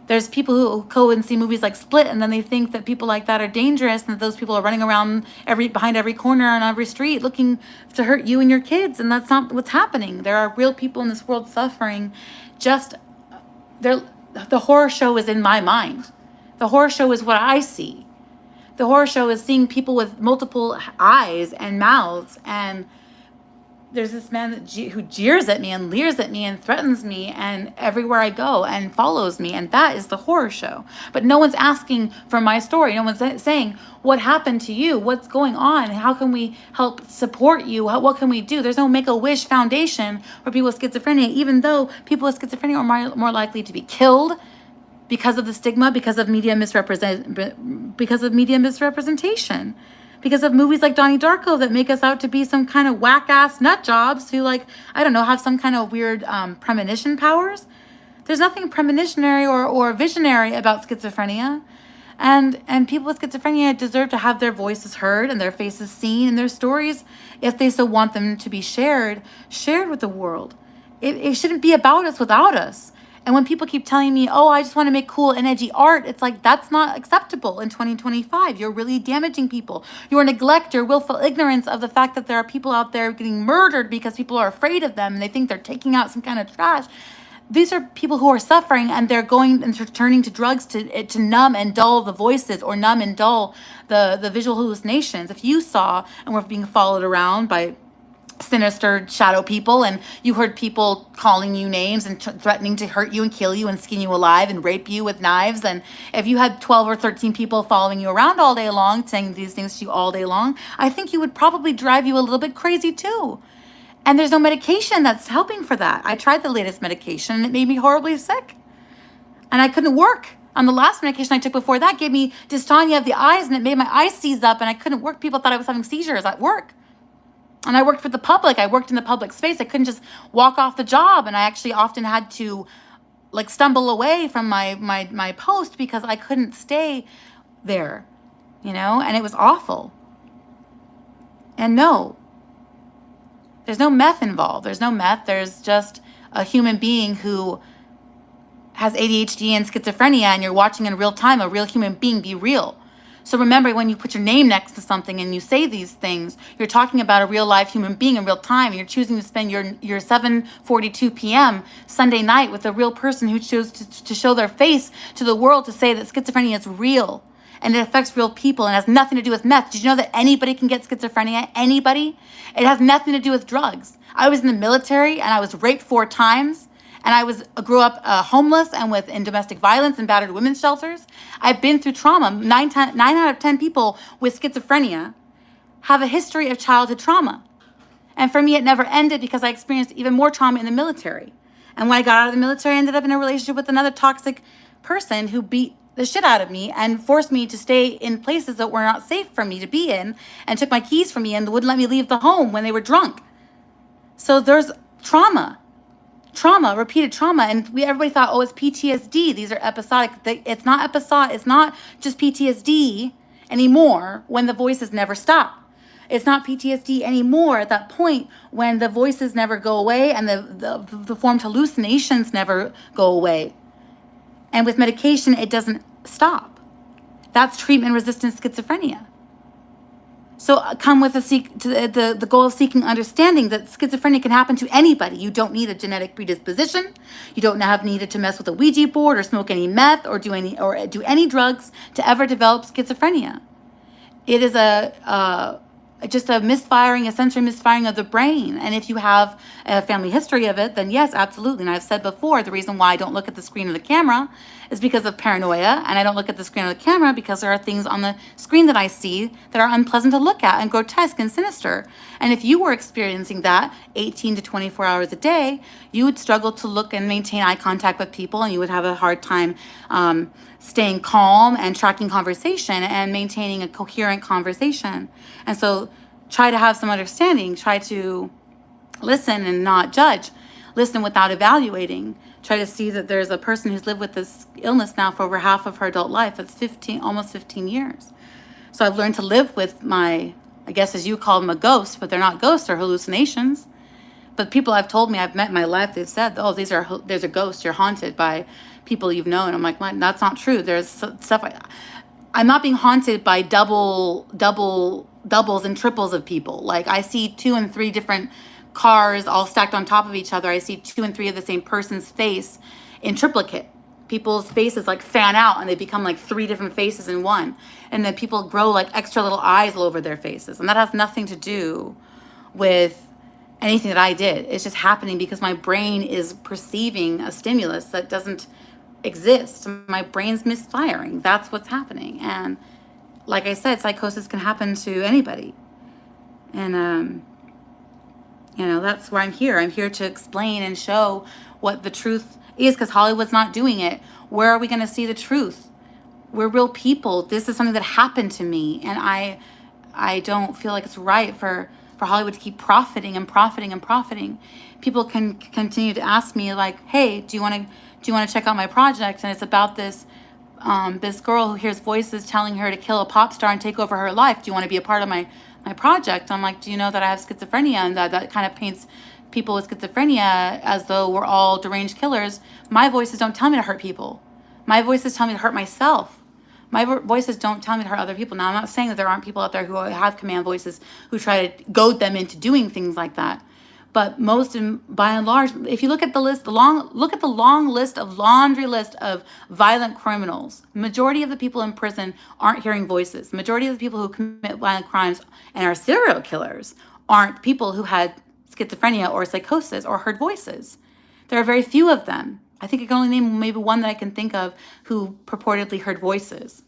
there's people who go and see movies like Split, and then they think that people like that are dangerous, and that those people are running around behind every corner on every street looking to hurt you and your kids. And that's not what's happening. There are real people in this world suffering. The horror show is in my mind. The horror show is what I see. The horror show is seeing people with multiple eyes and mouths, and there's this man who jeers at me and leers at me and threatens me and everywhere I go and follows me, and that is the horror show. But no one's asking for my story. No one's saying, what happened to you? What's going on? How can we help support you? What can we do? There's no Make-A-Wish Foundation for people with schizophrenia, even though people with schizophrenia are more likely to be killed because of the stigma, because of media misrepresentation, because of movies like Donnie Darko that make us out to be some kind of whack-ass nut jobs who, like, I don't know, have some kind of weird premonition powers. There's nothing premonitionary or visionary about schizophrenia. And people with schizophrenia deserve to have their voices heard and their faces seen, and their stories, if they so want them to be shared with the world. It shouldn't be about us without us. And when people keep telling me, oh, I just want to make cool and edgy art, it's like, that's not acceptable in 2025. You're really damaging people. Your neglect, your willful ignorance of the fact that there are people out there getting murdered because people are afraid of them and they think they're taking out some kind of trash. These are people who are suffering, and they're going and turning to drugs to numb and dull the voices, or numb and dull the visual hallucinations. If you saw and were being followed around by sinister shadow people, and you heard people calling you names and threatening to hurt you and kill you and skin you alive and rape you with knives, and if you had 12 or 13 people following you around all day long saying these things to you all day long, I think you would probably drive you a little bit crazy too. And there's no medication that's helping for that. I tried the latest medication and it made me horribly sick, and I couldn't work. On the last medication I took before that gave me dystonia of the eyes, and it made my eyes seize up, and I couldn't work. People thought I was having seizures at work. And I worked for the public. I worked in the public space. I couldn't just walk off the job. And I actually often had to like stumble away from my post because I couldn't stay there, and it was awful. And no, there's no meth involved. There's no meth. There's just a human being who has ADHD and schizophrenia, and you're watching in real time a real human being be real. So remember, when you put your name next to something and you say these things, you're talking about a real live human being in real time. You're choosing to spend your 7:42 p.m. Sunday night with a real person who chose to show their face to the world, to say that schizophrenia is real and it affects real people and has nothing to do with meth. Did you know that anybody can get schizophrenia? Anybody? It has nothing to do with drugs. I was in the military and I was raped 4 times. And I grew up homeless and in domestic violence and battered women's shelters. I've been through trauma. 9 out of 10 people with schizophrenia have a history of childhood trauma. And for me, it never ended because I experienced even more trauma in the military. And when I got out of the military, I ended up in a relationship with another toxic person who beat the shit out of me and forced me to stay in places that were not safe for me to be in, and took my keys from me and wouldn't let me leave the home when they were drunk. So there's trauma, repeated trauma. And everybody thought, oh, it's PTSD. These are episodic. It's not episodic. It's not just PTSD anymore when the voices never stop. It's not PTSD anymore at that point when the voices never go away and the formed hallucinations never go away. And with medication, it doesn't stop. That's treatment-resistant schizophrenia. So come with the goal of seeking understanding that schizophrenia can happen to anybody. You don't need a genetic predisposition. You don't have needed to mess with a Ouija board or smoke any meth or do any drugs to ever develop schizophrenia. It is just a misfiring, a sensory misfiring of the brain. And if you have a family history of it, then yes, absolutely. And I've said before, the reason why I don't look at the screen of the camera is because of paranoia. And I don't look at the screen of the camera because there are things on the screen that I see that are unpleasant to look at and grotesque and sinister. And if you were experiencing that 18 to 24 hours a day, you would struggle to look and maintain eye contact with people, and you would have a hard time staying calm and tracking conversation and maintaining a coherent conversation. And so try to have some understanding. Try to listen and not judge. Listen without evaluating. Try to see that there's a person who's lived with this illness now for over half of her adult life. That's almost 15 years. So I've learned to live with my, I guess as you call them, a ghost, but they're not ghosts, they're hallucinations. But people I've told me I've met in my life, they've said, oh, there's a ghost, you're haunted by people you've known. I'm like, well, that's not true. There's stuff. I'm not being haunted by doubles and triples of people. Like I see 2 and 3 different cars all stacked on top of each other. I see 2 and 3 of the same person's face in triplicate. People's faces like fan out and they become like 3 different faces in one. And then people grow like extra little eyes all over their faces. And that has nothing to do with anything that I did. It's just happening because my brain is perceiving a stimulus that doesn't exist. My brain's misfiring. That's what's happening. And like I said, psychosis can happen to anybody. And that's why I'm here. I'm here to explain and show what the truth is, because Hollywood's not doing it. Where are we going to see the truth? We're real people. This is something that happened to me, and I don't feel like it's right for Hollywood to keep profiting and profiting and profiting. People can continue to ask me like, "Hey, do you want to check out my project?" And it's about this girl who hears voices telling her to kill a pop star and take over her life. Do you want to be a part of my project? I'm like, do you know that I have schizophrenia? And that kind of paints people with schizophrenia as though we're all deranged killers. My voices don't tell me to hurt people. My voices tell me to hurt myself. My voices don't tell me to hurt other people. Now, I'm not saying that there aren't people out there who have command voices who try to goad them into doing things like that. But most, by and large, if you look at the list, look at the long list of laundry list of violent criminals. Majority of the people in prison aren't hearing voices. Majority of the people who commit violent crimes and are serial killers aren't people who had schizophrenia or psychosis or heard voices. There are very few of them. I think I can only name maybe one that I can think of who purportedly heard voices.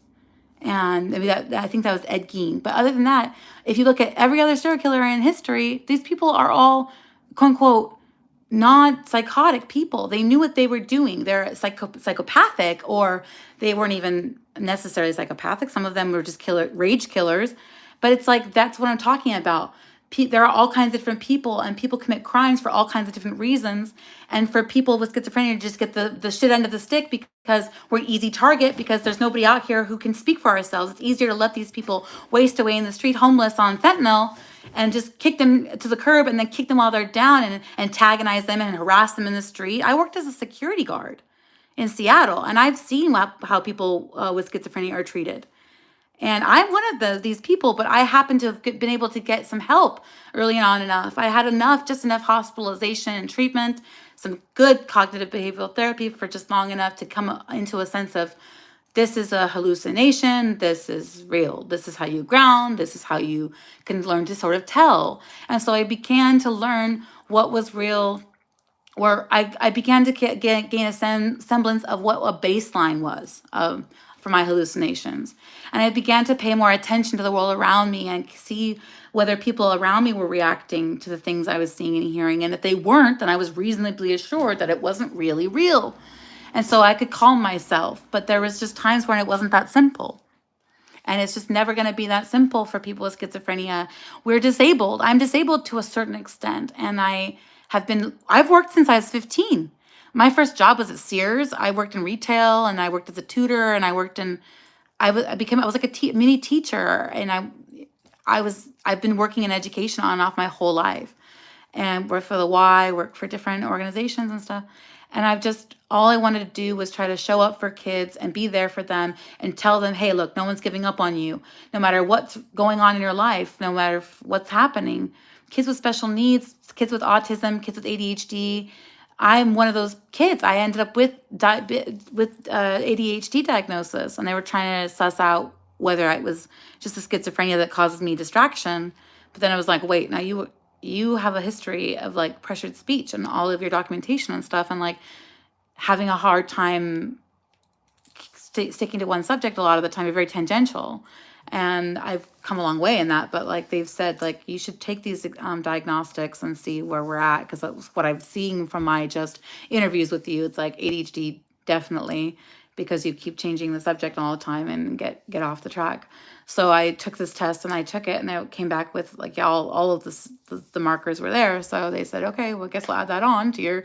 And maybe I think that was Ed Gein. But other than that, if you look at every other serial killer in history, these people are all, quote unquote, non-psychotic people. They knew what they were doing. They're psychopathic, or they weren't even necessarily psychopathic. Some of them were just rage killers. But it's like, that's what I'm talking about. There are all kinds of different people, and people commit crimes for all kinds of different reasons. And for people with schizophrenia to just get the shit end of the stick because we're an easy target, because there's nobody out here who can speak for ourselves. It's easier to let these people waste away in the street homeless on fentanyl and just kick them to the curb and then kick them while they're down and antagonize them and harass them in the street. I worked as a security guard in Seattle, and I've seen how people with schizophrenia are treated. And I'm one of these people, but I happen to have been able to get some help early on enough. I had just enough hospitalization and treatment, some good cognitive behavioral therapy for just long enough to come into a sense of, this is a hallucination, this is real, this is how you ground, this is how you can learn to sort of tell. And so I began to learn what was real, or I began to gain a semblance of what a baseline was for my hallucinations. And I began to pay more attention to the world around me and see whether people around me were reacting to the things I was seeing and hearing. And if they weren't, then I was reasonably assured that it wasn't really real. And so I could calm myself. But there was just times when it wasn't that simple. And it's just never going to be that simple for people with schizophrenia. We're disabled. I'm disabled to a certain extent. And I've worked since I was 15. My first job was at Sears. I worked in retail, and I worked as a tutor, and I was like a mini teacher, and I've been working in education on and off my whole life, and worked for the Y, worked for different organizations and stuff. And all I wanted to do was try to show up for kids and be there for them and tell them, hey, look, no one's giving up on you. No matter what's going on in your life, no matter what's happening, kids with special needs, kids with autism, kids with ADHD. I'm one of those kids. I ended up with ADHD diagnosis, and they were trying to suss out whether it was just the schizophrenia that causes me distraction. But then I was like, wait, now you have a history of like pressured speech and all of your documentation and stuff, and like having a hard time sticking to one subject a lot of the time. You're very tangential. And I've come a long way in that, but like they've said, like, you should take these diagnostics and see where we're at, because that's what I've seen from my just interviews with you. It's like ADHD, definitely, because you keep changing the subject all the time and get off the track. So I took this test and I took it, and it came back with like, yeah, all of this, the markers were there. So they said, okay, well, I guess we'll add that on to your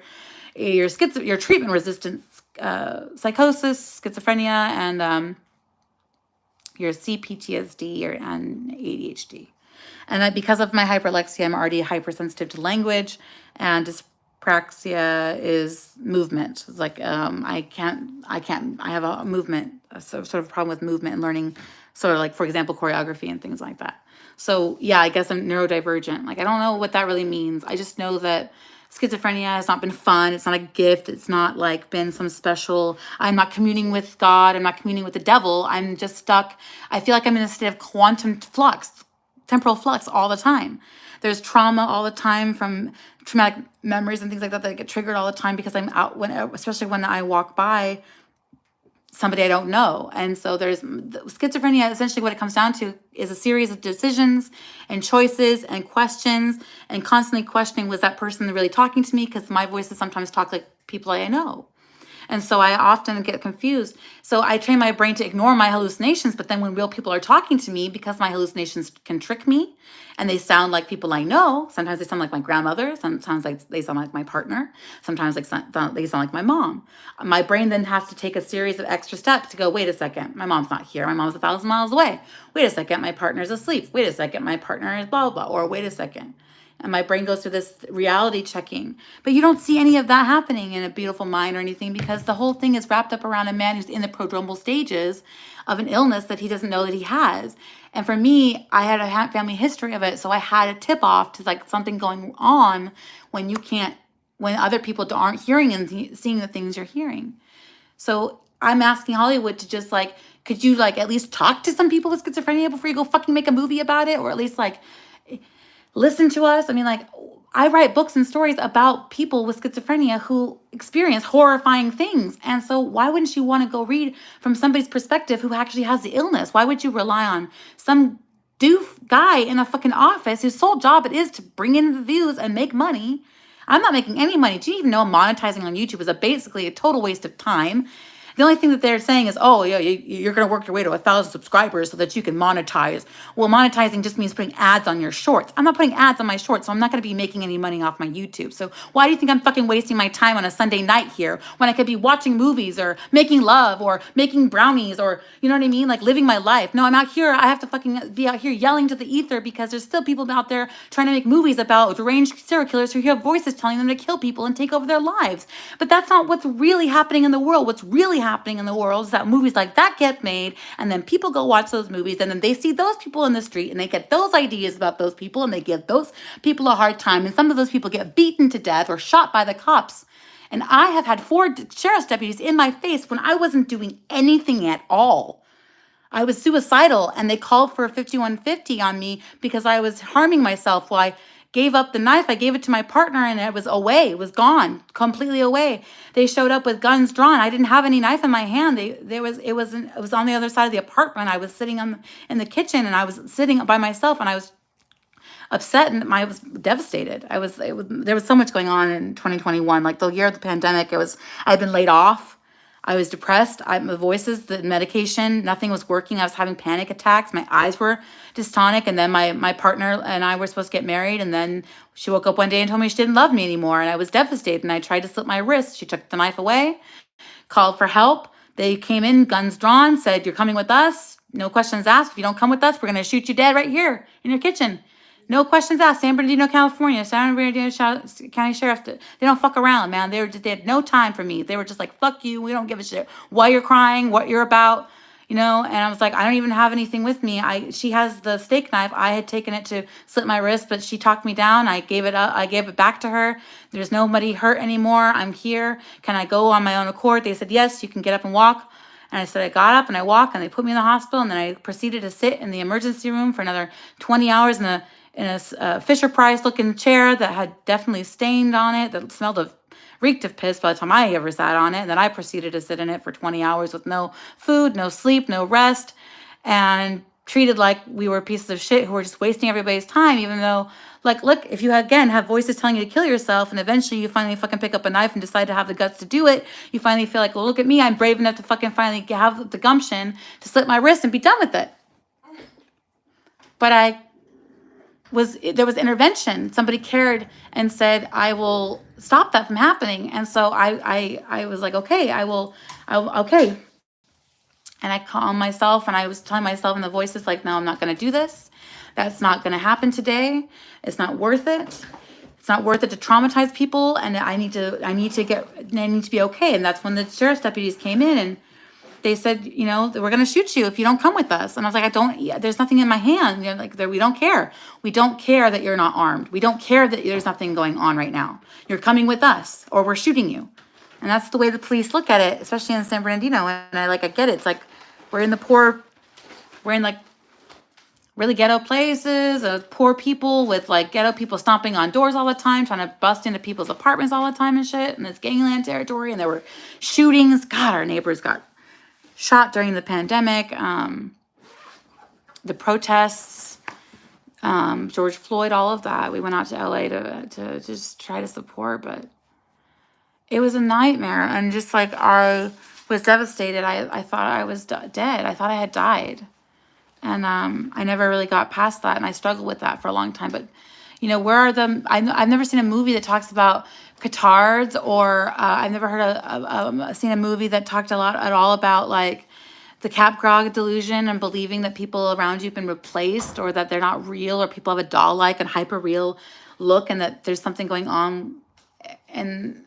treatment resistant psychosis, schizophrenia, and your CPTSD and ADHD. And that because of my hyperlexia, I'm already hypersensitive to language, and dyspraxia is movement. It's like I have a movement, sort of problem with movement and learning, sort of like, for example, choreography and things like that. So yeah, I guess I'm neurodivergent. Like, I don't know what that really means. I just know that schizophrenia has not been fun. It's not a gift. It's not like been some special, I'm not communing with God. I'm not communing with the devil. I'm just stuck. I feel like I'm in a state of quantum flux, temporal flux all the time. There's trauma all the time from traumatic memories and things like that get triggered all the time because I'm out, especially when I walk by somebody I don't know. And so there's schizophrenia. Essentially what it comes down to is a series of decisions and choices and questions, and constantly questioning, was that person really talking to me? Because my voices sometimes talk like people I know. And so I often get confused. So I train my brain to ignore my hallucinations, but then when real people are talking to me, because my hallucinations can trick me and they sound like people I know, sometimes they sound like my grandmother, sometimes they sound like my partner, sometimes they sound like my mom. My brain then has to take a series of extra steps to go, wait a second, my mom's not here, my mom's 1,000 miles away. Wait a second, my partner's asleep. Wait a second, my partner is blah, blah, or wait a second. and my brain goes through this reality checking. But you don't see any of that happening in A Beautiful Mind or anything, because the whole thing is wrapped up around a man who's in the prodromal stages of an illness that he doesn't know that he has. And for me, I had a family history of it, so I had a tip off to like something going on when you can't, when other people aren't hearing and seeing the things you're hearing. So I'm asking Hollywood to just like, could you like at least talk to some people with schizophrenia before you go fucking make a movie about it, or at least like listen to us? I mean, like, I write books and stories about people with schizophrenia who experience horrifying things. And so why wouldn't you want to go read from somebody's perspective who actually has the illness? Why would you rely on some doof guy in a fucking office whose sole job it is to bring in the views and make money? I'm not making any money. Do you even know monetizing on YouTube is basically a total waste of time? The only thing that they're saying is, oh, yeah, you're going to work your way to 1,000 subscribers so that you can monetize. Well, monetizing just means putting ads on your shorts. I'm not putting ads on my shorts, so I'm not going to be making any money off my YouTube. So why do you think I'm fucking wasting my time on a Sunday night here when I could be watching movies or making love or making brownies or, you know what I mean? Like living my life. No, I'm out here. I have to fucking be out here yelling to the ether because there's still people out there trying to make movies about deranged serial killers who hear voices telling them to kill people and take over their lives. But that's not what's really happening in the world. What's really happening in the world is that movies like that get made, and then people go watch those movies, and then they see those people in the street and they get those ideas about those people and they give those people a hard time, and some of those people get beaten to death or shot by the cops. And I have had 4 sheriff's deputies in my face when I wasn't doing anything at all. I was suicidal, and they called for a 5150 on me because I was harming myself. Well, I gave up the knife. I gave it to my partner, and it was away. It was gone, completely away. They showed up with guns drawn. I didn't have any knife in my hand. It was on the other side of the apartment. I was sitting in the kitchen, and I was sitting by myself, and I was upset, and I was devastated. There was so much going on in 2021, like the year of the pandemic. I'd been laid off. I was depressed. The voices, the medication, nothing was working. I was having panic attacks. My eyes were dystonic. And then my partner and I were supposed to get married. And then she woke up one day and told me she didn't love me anymore. And I was devastated. And I tried to slit my wrist. She took the knife away, called for help. They came in, guns drawn, said, "You're coming with us. No questions asked. If you don't come with us, we're going to shoot you dead right here in your kitchen." No questions asked. San Bernardino, California, San Bernardino County Sheriff. They don't fuck around, man. They had no time for me. They were just like, "Fuck you. We don't give a shit why you're crying, what you're about," you know. And I was like, I don't even have anything with me. She has the steak knife. I had taken it to slit my wrist, but she talked me down. I gave it up. I gave it back to her. There's nobody hurt anymore. I'm here. Can I go on my own accord? They said, yes, you can get up and walk. And I said, I got up and I walked, and they put me in the hospital. And then I proceeded to sit in the emergency room for another 20 hours in a Fisher Price looking chair that had definitely stained on it, that reeked of piss by the time I ever sat on it. And then I proceeded to sit in it for 20 hours with no food, no sleep, no rest, and treated like we were pieces of shit who were just wasting everybody's time, even though, like, look, if you again have voices telling you to kill yourself, and eventually you finally fucking pick up a knife and decide to have the guts to do it, you finally feel like, well, look at me, I'm brave enough to fucking finally have the gumption to slit my wrist and be done with it. But there was intervention. Somebody cared and said, I will stop that from happening. And so I was like, okay, okay. And I calmed myself, and I was telling myself in the voices like, no, I'm not going to do this. That's not going to happen today. It's not worth it. It's not worth it to traumatize people. And I need to be okay. And that's when the sheriff's deputies came in, and they said, you know, we're going to shoot you if you don't come with us. And I was like, there's nothing in my hand. You know, like, we don't care. We don't care that you're not armed. We don't care that there's nothing going on right now. You're coming with us, or we're shooting you. And that's the way the police look at it, especially in San Bernardino. And I get it. It's like, we're in like really ghetto places, poor people with like ghetto people stomping on doors all the time, trying to bust into people's apartments all the time and shit. And it's gangland territory. And there were shootings. God, our neighbors got shot during the pandemic, the protests, George Floyd, all of that. We went out to LA to just try to support, but it was a nightmare. And just like, I was devastated. I thought I was dead. I thought I had died. And I never really got past that. And I struggled with that for a long time. But, you know, I've never seen a movie that talks about catarrhs, or I've never seen a movie that talked at all about like the Capgras delusion and believing that people around you have been replaced or that they're not real or people have a doll-like and hyper-real look and that there's something going on, and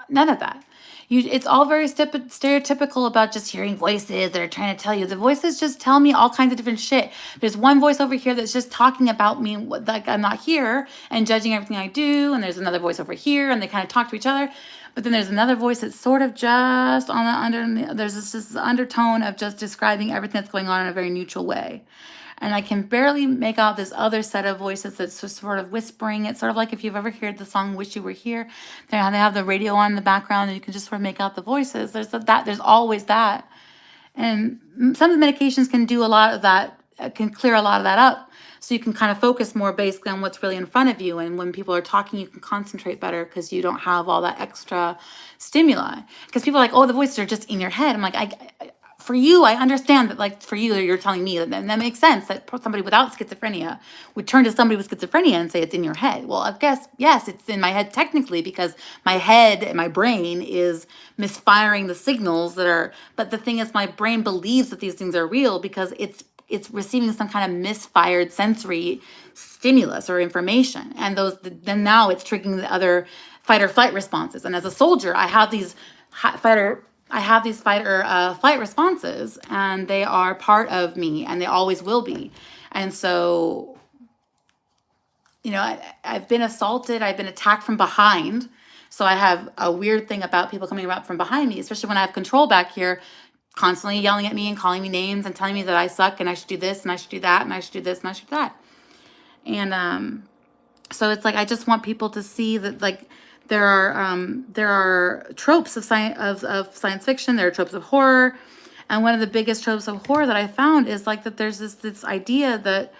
none of that. It's all very stereotypical about just hearing voices that are trying to tell you. The voices just tell me all kinds of different shit. There's one voice over here that's just talking about me, like I'm not here, and judging everything I do. And there's another voice over here, and they kind of talk to each other. But then there's another voice that's sort of just on the there's this undertone of just describing everything that's going on in a very neutral way. And I can barely make out this other set of voices that's just sort of whispering. It's sort of like if you've ever heard the song "Wish You Were Here." They have the radio on in the background, and you can just sort of make out the voices. There's always that, and some of the medications can do a lot of that, can clear a lot of that up, so you can kind of focus more basically on what's really in front of you. And when people are talking, you can concentrate better because you don't have all that extra stimuli. Because people are like, "Oh, the voices are just in your head." I'm like, for you, I understand that, like, for you, you're telling me that, and that makes sense that somebody without schizophrenia would turn to somebody with schizophrenia and say it's in your head. Well, I guess, yes, it's in my head technically because my head and my brain is misfiring the signals that are, but the thing is my brain believes that these things are real because it's receiving some kind of misfired sensory stimulus or information. And then now it's triggering the other fight or flight responses. And as a soldier, I have these fight or flight responses, and they are part of me, and they always will be. And so, I've been assaulted, I've been attacked from behind. So I have a weird thing about people coming up from behind me, especially when I have control back here, constantly yelling at me and calling me names and telling me that I suck and I should do this and I should do that and I should do this and I should do that. And so it's like I just want people to see that, like, there are tropes of science fiction. There are tropes of horror, and one of the biggest tropes of horror that I found is like that there's this idea that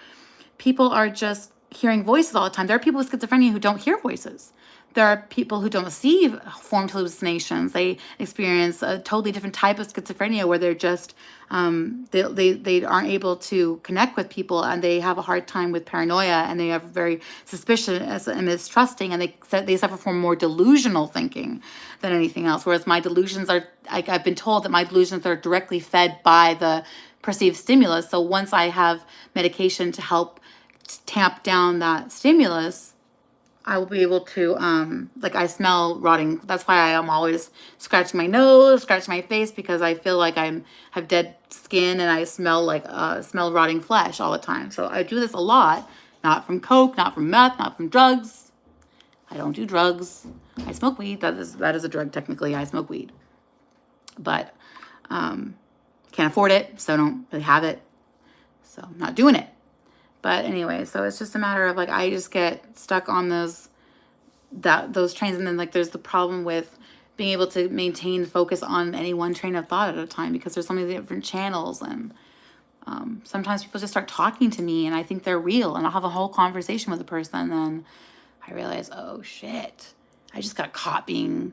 people are just hearing voices all the time. There are people with schizophrenia who don't hear voices. There are people who don't see formed hallucinations. They experience a totally different type of schizophrenia where they're just they aren't able to connect with people, and they have a hard time with paranoia, and they are very suspicious and mistrusting, and they suffer from more delusional thinking than anything else. Whereas my delusions are, I've been told that my delusions are directly fed by the perceived stimulus. So once I have medication to help tamp down that stimulus, I will be able to, like, I smell rotting. That's why I am always scratching my nose, scratching my face, because I feel like have dead skin and I smell rotting flesh all the time. So I do this a lot, not from coke, not from meth, not from drugs. I don't do drugs. I smoke weed. That is a drug technically. I smoke weed, but can't afford it, so I don't really have it. So I'm not doing it. But anyway, so it's just a matter of, like, I just get stuck on those trains, and then, like, there's the problem with being able to maintain focus on any one train of thought at a time because there's so many different channels, and sometimes people just start talking to me and I think they're real, and I'll have a whole conversation with a person, and then I realize, oh shit, I just got caught being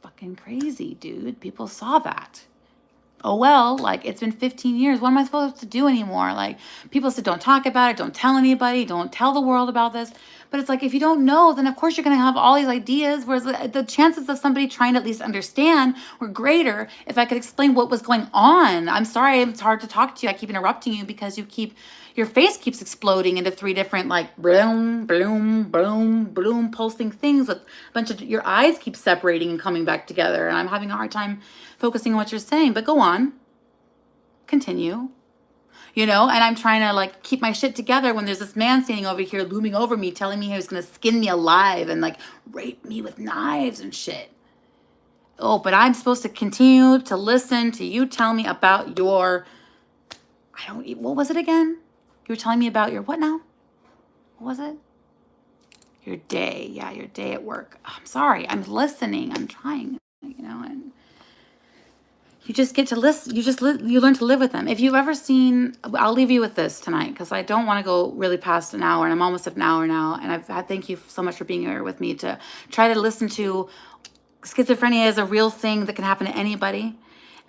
fucking crazy, dude. People saw that. Oh, well, like, it's been 15 years. What am I supposed to do anymore? Like, people said, don't talk about it. Don't tell anybody. Don't tell the world about this. But it's like, if you don't know, then of course you're going to have all these ideas. Whereas the chances of somebody trying to at least understand were greater if I could explain what was going on. I'm sorry, it's hard to talk to you. I keep interrupting you because your face keeps exploding into 3 different, like, bloom, bloom, bloom, bloom, pulsing things with a bunch of, your eyes keep separating and coming back together. And I'm having a hard time focusing on what you're saying, but go on, continue, and I'm trying to, like, keep my shit together when there's this man standing over here looming over me, telling me he was going to skin me alive and, like, rape me with knives and shit. Oh, but I'm supposed to continue to listen to you tell me about your, what was it again? You were telling me about your what now? What was it? Your day. Yeah, your day at work. I'm sorry. I'm listening. I'm trying, and you just get to listen. You learn to live with them. If you've ever seen, I'll leave you with this tonight because I don't want to go really past an hour, and I'm almost at an hour now. And thank you so much for being here with me to try to listen to schizophrenia is a real thing that can happen to anybody.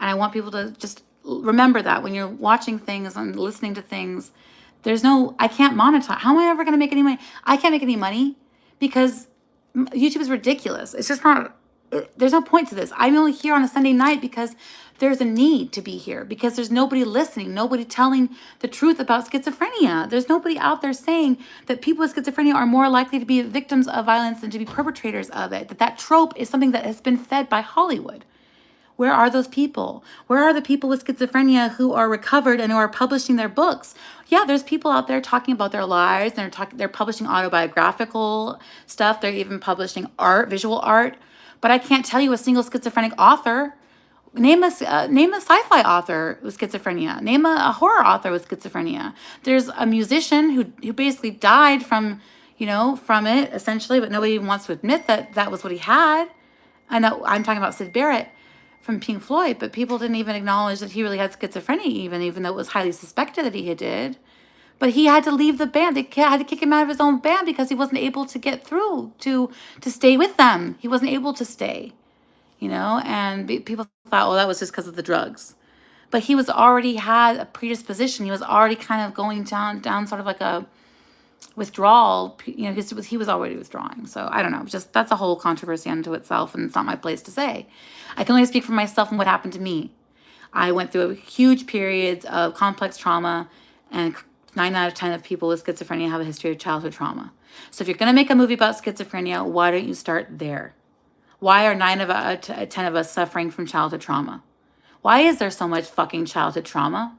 And I want people to just remember that when you're watching things and listening to things, I can't monetize. How am I ever going to make any money? I can't make any money because YouTube is ridiculous. It's just not. There's no point to this. I'm only here on a Sunday night because there's a need to be here, because there's nobody listening, nobody telling the truth about schizophrenia. There's nobody out there saying that people with schizophrenia are more likely to be victims of violence than to be perpetrators of it. That trope is something that has been fed by Hollywood. Where are those people? Where are the people with schizophrenia who are recovered and who are publishing their books? Yeah, there's people out there talking about their lives. They're publishing autobiographical stuff. They're even publishing art, visual art. But I can't tell you a single schizophrenic author. Name a sci-fi author with schizophrenia. Name a horror author with schizophrenia. There's a musician who basically died from it essentially, but nobody even wants to admit that that was what he had. I know I'm talking about Syd Barrett from Pink Floyd, but people didn't even acknowledge that he really had schizophrenia, even though it was highly suspected that he did. But he had to leave the band. They had to kick him out of his own band because he wasn't able to get through to stay with them. He wasn't able to stay, and people thought, well, that was just because of the drugs. But he was already had a predisposition. He was already kind of going down sort of like a withdrawal, because he was already withdrawing. So I don't know, just that's a whole controversy unto itself, and it's not my place to say. I can only speak for myself and what happened to me. I went through huge periods of complex trauma, and 9 out of 10 of people with schizophrenia have a history of childhood trauma. So if you're going to make a movie about schizophrenia, why don't you start there? Why are 9 out of 10 of us suffering from childhood trauma? Why is there so much fucking childhood trauma?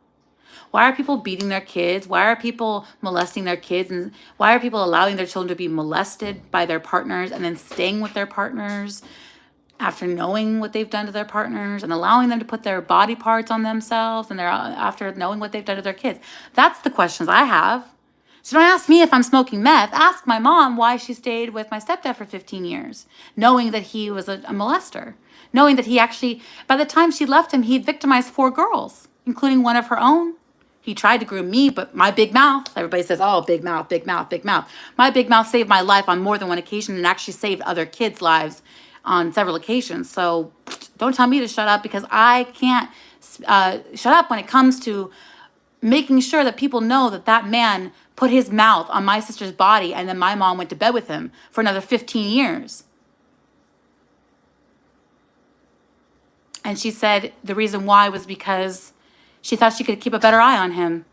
Why are people beating their kids? Why are people molesting their kids? And why are people allowing their children to be molested by their partners and then staying with their partners after knowing what they've done to their partners, and allowing them to put their body parts on themselves, and after knowing what they've done to their kids? That's the questions I have. So don't ask me if I'm smoking meth. Ask my mom why she stayed with my stepdad for 15 years, knowing that he was a molester, knowing that he actually, by the time she left him, he'd victimized 4 girls, including one of her own. He tried to groom me, but my big mouth, everybody says, oh, big mouth, big mouth, big mouth. My big mouth saved my life on more than one occasion, and actually saved other kids' lives on several occasions. So don't tell me to shut up, because I can't shut up when it comes to making sure that people know that that man put his mouth on my sister's body, and then my mom went to bed with him for another 15 years. And she said the reason why was because she thought she could keep a better eye on him.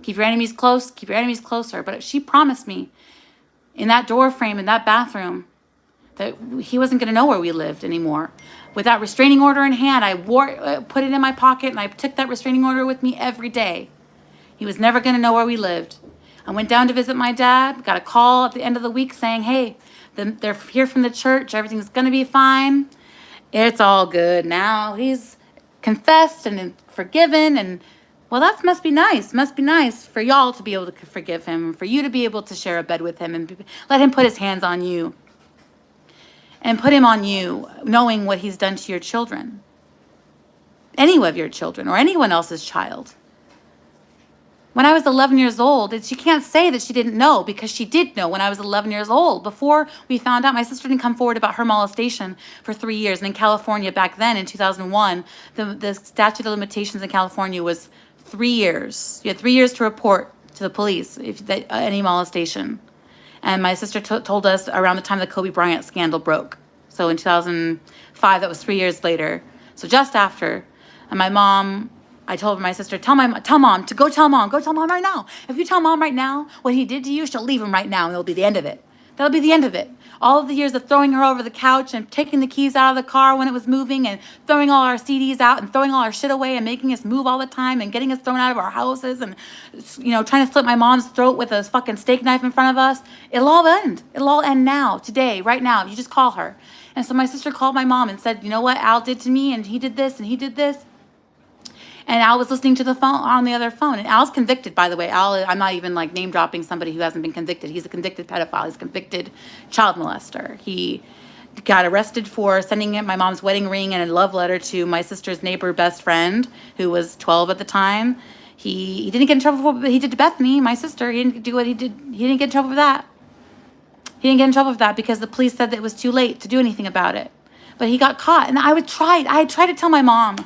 Keep your enemies close, keep your enemies closer. But she promised me in that door frame, in that bathroom, that he wasn't going to know where we lived anymore. With that restraining order in hand, I put it in my pocket, and I took that restraining order with me every day. He was never going to know where we lived. I went down to visit my dad, got a call at the end of the week saying, hey, they're here from the church, everything's going to be fine. It's all good now. He's confessed and forgiven, and well, that must be nice. Must be nice for y'all to be able to forgive him, for you to be able to share a bed with him, and let him put his hands on you. And put him on you, knowing what he's done to your children. Any of your children, or anyone else's child. When I was 11 years old, she can't say that she didn't know, because she did know when I was 11 years old. Before we found out, my sister didn't come forward about her molestation for 3 years. And in California back then, in 2001, the statute of limitations in California was 3 years. You had 3 years to report to the police any molestation. And my sister told us around the time the Kobe Bryant scandal broke. So in 2005, that was 3 years later. So just after. And my mom, I told my sister, tell mom to go tell mom right now. If you tell mom right now what he did to you, she'll leave him right now, and it'll be the end of it. That'll be the end of it. All of the years of throwing her over the couch and taking the keys out of the car when it was moving, and throwing all our CDs out and throwing all our shit away and making us move all the time and getting us thrown out of our houses, and trying to slit my mom's throat with a fucking steak knife in front of us. It'll all end. It'll all end now, today, right now. You just call her. And so my sister called my mom and said, you know what Al did to me, and he did this and he did this. And Al was listening to the phone on the other phone. And Al's convicted, by the way. Al, I'm not even like name dropping somebody who hasn't been convicted. He's a convicted pedophile. He's a convicted child molester. He got arrested for sending my mom's wedding ring and a love letter to my sister's neighbor best friend, who was 12 at the time. He didn't get in trouble for what he did to Bethany, my sister. He didn't do what he did. He didn't get in trouble for that. He didn't get in trouble for that because the police said that it was too late to do anything about it. But he got caught. And I had tried to tell my mom,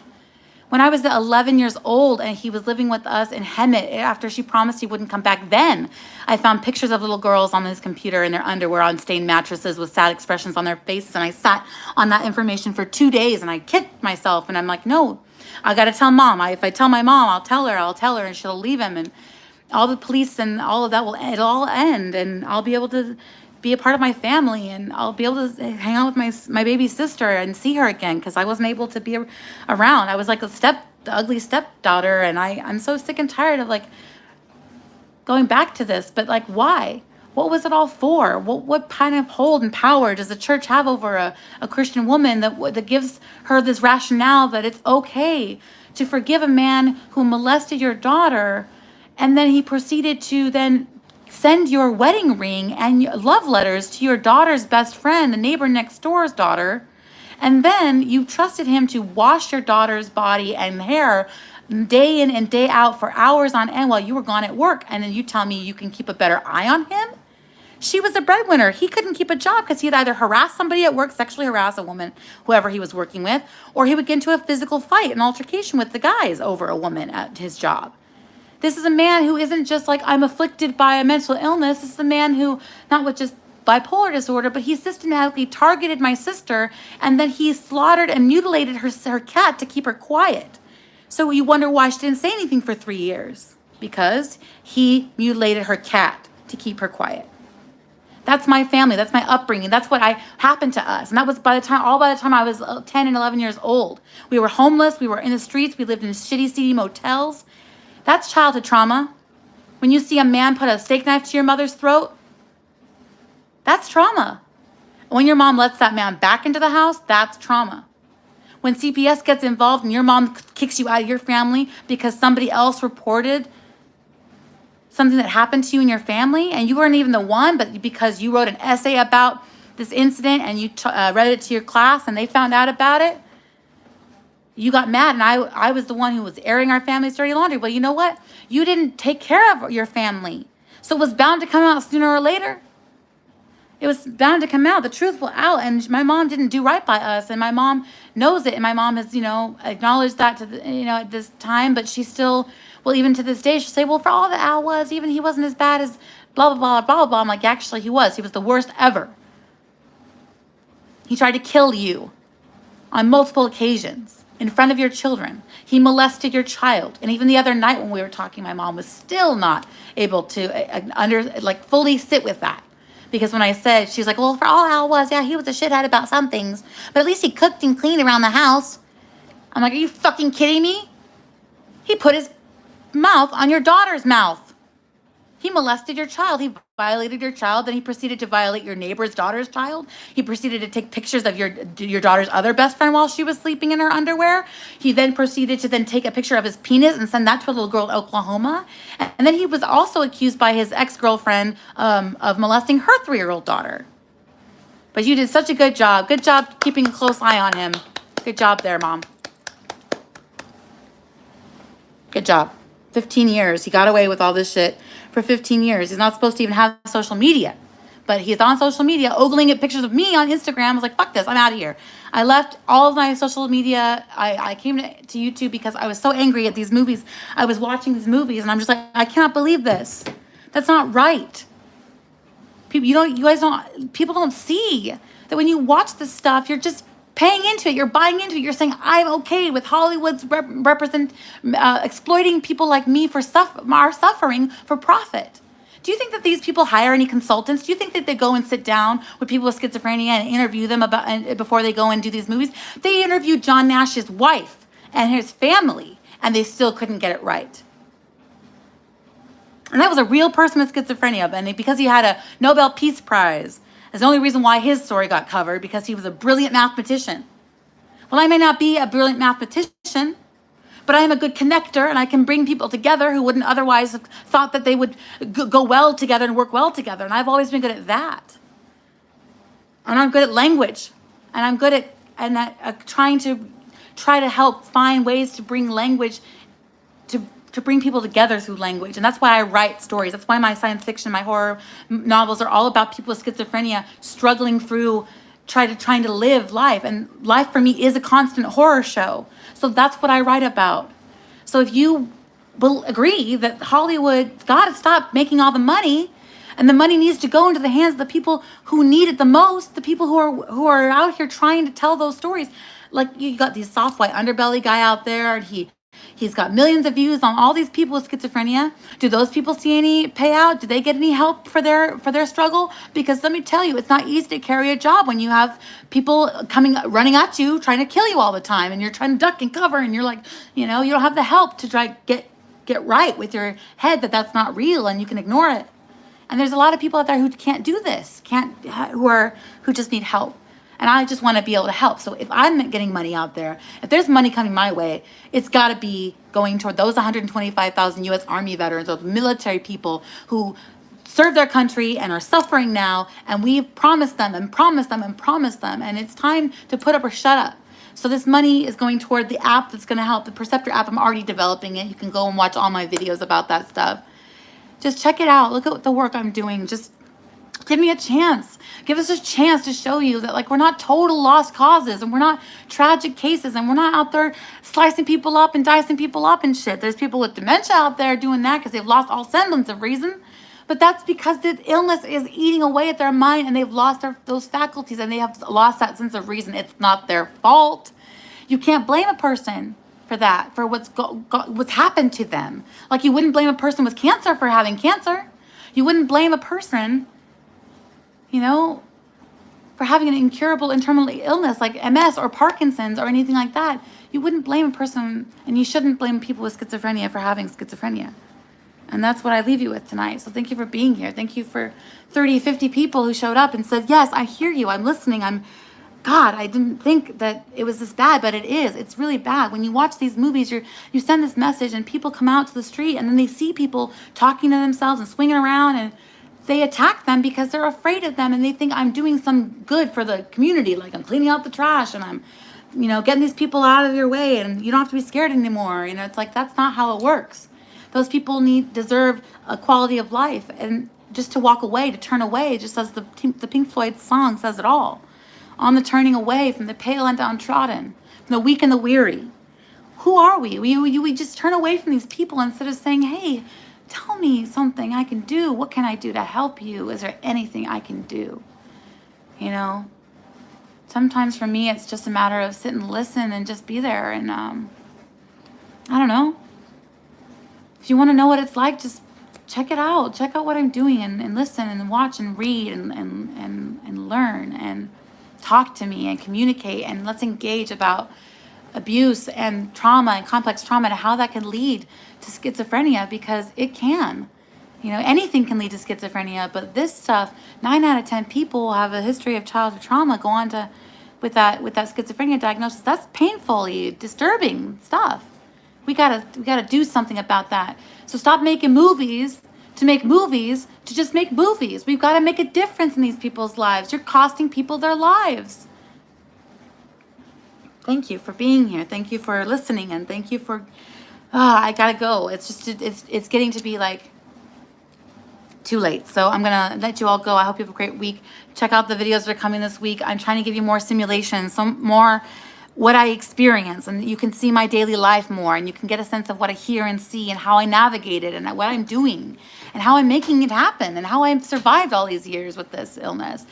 When I was 11 years old and he was living with us in Hemet after she promised he wouldn't come back, then I found pictures of little girls on his computer in their underwear on stained mattresses with sad expressions on their faces. And I sat on that information for 2 days and I kicked myself. And I'm like, no, I got to tell mom. If I tell my mom, I'll tell her and she'll leave him. And all the police and all of that it'll all end. And I'll be able to be a part of my family, and I'll be able to hang out with my baby sister and see her again, because I wasn't able to be around. I was like the ugly stepdaughter, and I'm so sick and tired of like going back to this. But like, why? What was it all for? What kind of hold and power does the church have over a Christian woman that gives her this rationale that it's okay to forgive a man who molested your daughter, and then he proceeded to then send your wedding ring and love letters to your daughter's best friend, the neighbor next door's daughter, and then you trusted him to wash your daughter's body and hair day in and day out for hours on end while you were gone at work, and then you tell me you can keep a better eye on him? She was a breadwinner. He couldn't keep a job because he'd either harass somebody at work, sexually harass a woman, whoever he was working with, or he would get into a physical fight, an altercation with the guys over a woman at his job. This is a man who isn't just like, I'm afflicted by a mental illness. This is a man who, not with just bipolar disorder, but he systematically targeted my sister, and then he slaughtered and mutilated her cat to keep her quiet. So you wonder why she didn't say anything for 3 years. Because he mutilated her cat to keep her quiet. That's my family. That's my upbringing. That's what happened to us. And that was by the time I was 10 and 11 years old. We were homeless. We were in the streets. We lived in shitty, seedy motels. That's childhood trauma. When you see a man put a steak knife to your mother's throat, that's trauma. When your mom lets that man back into the house, that's trauma. When CPS gets involved and your mom kicks you out of your family because somebody else reported something that happened to you in your family, and you weren't even the one, but because you wrote an essay about this incident and you read it to your class and they found out about it, you got mad, and I was the one who was airing our family's dirty laundry. Well, you know what? You didn't take care of your family. So it was bound to come out sooner or later. It was bound to come out. The truth will out. And my mom didn't do right by us. And my mom knows it. And my mom has, acknowledged that at this time. But she still, well, even to this day, she'll say, well, for all that Al was, even he wasn't as bad as blah, blah, blah, blah, blah. I'm like, actually, he was. He was the worst ever. He tried to kill you on multiple occasions. In front of your children. He molested your child. And even the other night when we were talking, my mom was still not able to fully sit with that. Because when I said, she's like, well, for all Al was, yeah, he was a shithead about some things, but at least he cooked and cleaned around the house. I'm like, are you fucking kidding me? He put his mouth on your daughter's mouth. He molested your child. He violated your child. Then he proceeded to violate your neighbor's daughter's child. He proceeded to take pictures of your daughter's other best friend while she was sleeping in her underwear. He then proceeded to take a picture of his penis and send that to a little girl in Oklahoma. And then he was also accused by his ex-girlfriend of molesting her 3-year-old daughter. But you did such a good job. Good job keeping a close eye on him. Good job there, Mom. Good job. 15 years. He got away with all this shit for 15 years. He's not supposed to even have social media. But he's on social media, ogling at pictures of me on Instagram. I was like, fuck this. I'm out of here. I left all of my social media. I came to YouTube because I was so angry at these movies. I was watching these movies, and I'm just like, I cannot believe this. That's not right. People don't see that when you watch this stuff, you're just paying into it. You're buying into it. You're saying, I'm okay with Hollywood's exploiting people like me for our suffering for profit. Do you think that these people hire any consultants? Do you think that they go and sit down with people with schizophrenia and interview them before they go and do these movies? They interviewed John Nash's wife and his family, and they still couldn't get it right. And that was a real person with schizophrenia, and because he had a Nobel Peace Prize, is the only reason why his story got covered, because he was a brilliant mathematician. Well, I may not be a brilliant mathematician, but I am a good connector, and I can bring people together who wouldn't otherwise have thought that they would go well together and work well together. And I've always been good at that. And I'm good at language, and I'm good at trying to help find ways to bring language to bring people together through language. And that's why I write stories. That's why my science fiction, my horror novels are all about people with schizophrenia struggling through trying to live life. And life for me is a constant horror show. So that's what I write about. So if you will agree that Hollywood's got to stop making all the money, and the money needs to go into the hands of the people who need it the most, the people who are out here trying to tell those stories. Like, you got these soft white underbelly guy out there, and he's got millions of views on all these people with schizophrenia. Do those people see any payout? Do they get any help for their struggle? Because let me tell you, it's not easy to carry a job when you have people running at you, trying to kill you all the time, and you're trying to duck and cover, and you're like, you don't have the help to try get right with your head that that's not real and you can ignore it. And there's a lot of people out there who can't do this, who just need help. And I just want to be able to help. So if I'm getting money out there, if there's money coming my way, it's got to be going toward those 125,000 U.S. Army veterans, those military people who serve their country and are suffering now. And we've promised them and promised them and promised them. And it's time to put up or shut up. So this money is going toward the app that's going to help, the Perceptor app. I'm already developing it. You can go and watch all my videos about that stuff. Just check it out. Look at the work I'm doing. Just give me a chance. Give us a chance to show you that, like, we're not total lost causes, and we're not tragic cases, and we're not out there slicing people up and dicing people up and shit. There's people with dementia out there doing that because they've lost all semblance of reason. But that's because the illness is eating away at their mind, and they've lost those faculties, and they have lost that sense of reason. It's not their fault. You can't blame a person for that, for what's happened to them. Like, you wouldn't blame a person with cancer for having cancer. You wouldn't blame a person, for having an incurable internal illness like MS or Parkinson's or anything like that. You wouldn't blame a person, and you shouldn't blame people with schizophrenia for having schizophrenia. And that's what I leave you with tonight. So thank you for being here. Thank you for 30, 50 people who showed up and said, yes, I hear you. I'm listening. God, I didn't think that it was this bad, but it is. It's really bad. When you watch these movies, you send this message, and people come out to the street, and then they see people talking to themselves and swinging around, and they attack them because they're afraid of them, and they think I'm doing some good for the community, like I'm cleaning out the trash, and I'm, getting these people out of your way, and you don't have to be scared anymore. It's like, that's not how it works. Those people deserve a quality of life, and just to walk away, to turn away, just as the Pink Floyd song says it all. On the turning away from the pale and downtrodden, from the weak and the weary. Who are we? We just turn away from these people instead of saying, hey, tell me something I can do. What can I do to help you? Is there anything I can do? Sometimes for me, it's just a matter of sit and listen and just be there. And I don't know. If you want to know what it's like, just check it out. Check out what I'm doing and listen and watch and read and learn and talk to me and communicate, and let's engage about abuse and trauma and complex trauma and how that can lead to schizophrenia, because it can. Anything can lead to schizophrenia, but this stuff, 9 out of 10 people have a history of childhood trauma go on to with that schizophrenia diagnosis. That's painfully disturbing stuff. We gotta do something about that. So stop making movies to make movies, to just make movies. We've got to make a difference in these people's lives. You're costing people their lives. Thank you for being here. Thank you for listening, and thank you for, I gotta go. It's getting to be like too late. So I'm gonna let you all go. I hope you have a great week. Check out the videos that are coming this week. I'm trying to give you more simulations, some more what I experience, and you can see my daily life more, and you can get a sense of what I hear and see, and how I navigate it, and what I'm doing, and how I'm making it happen, and how I've survived all these years with this illness.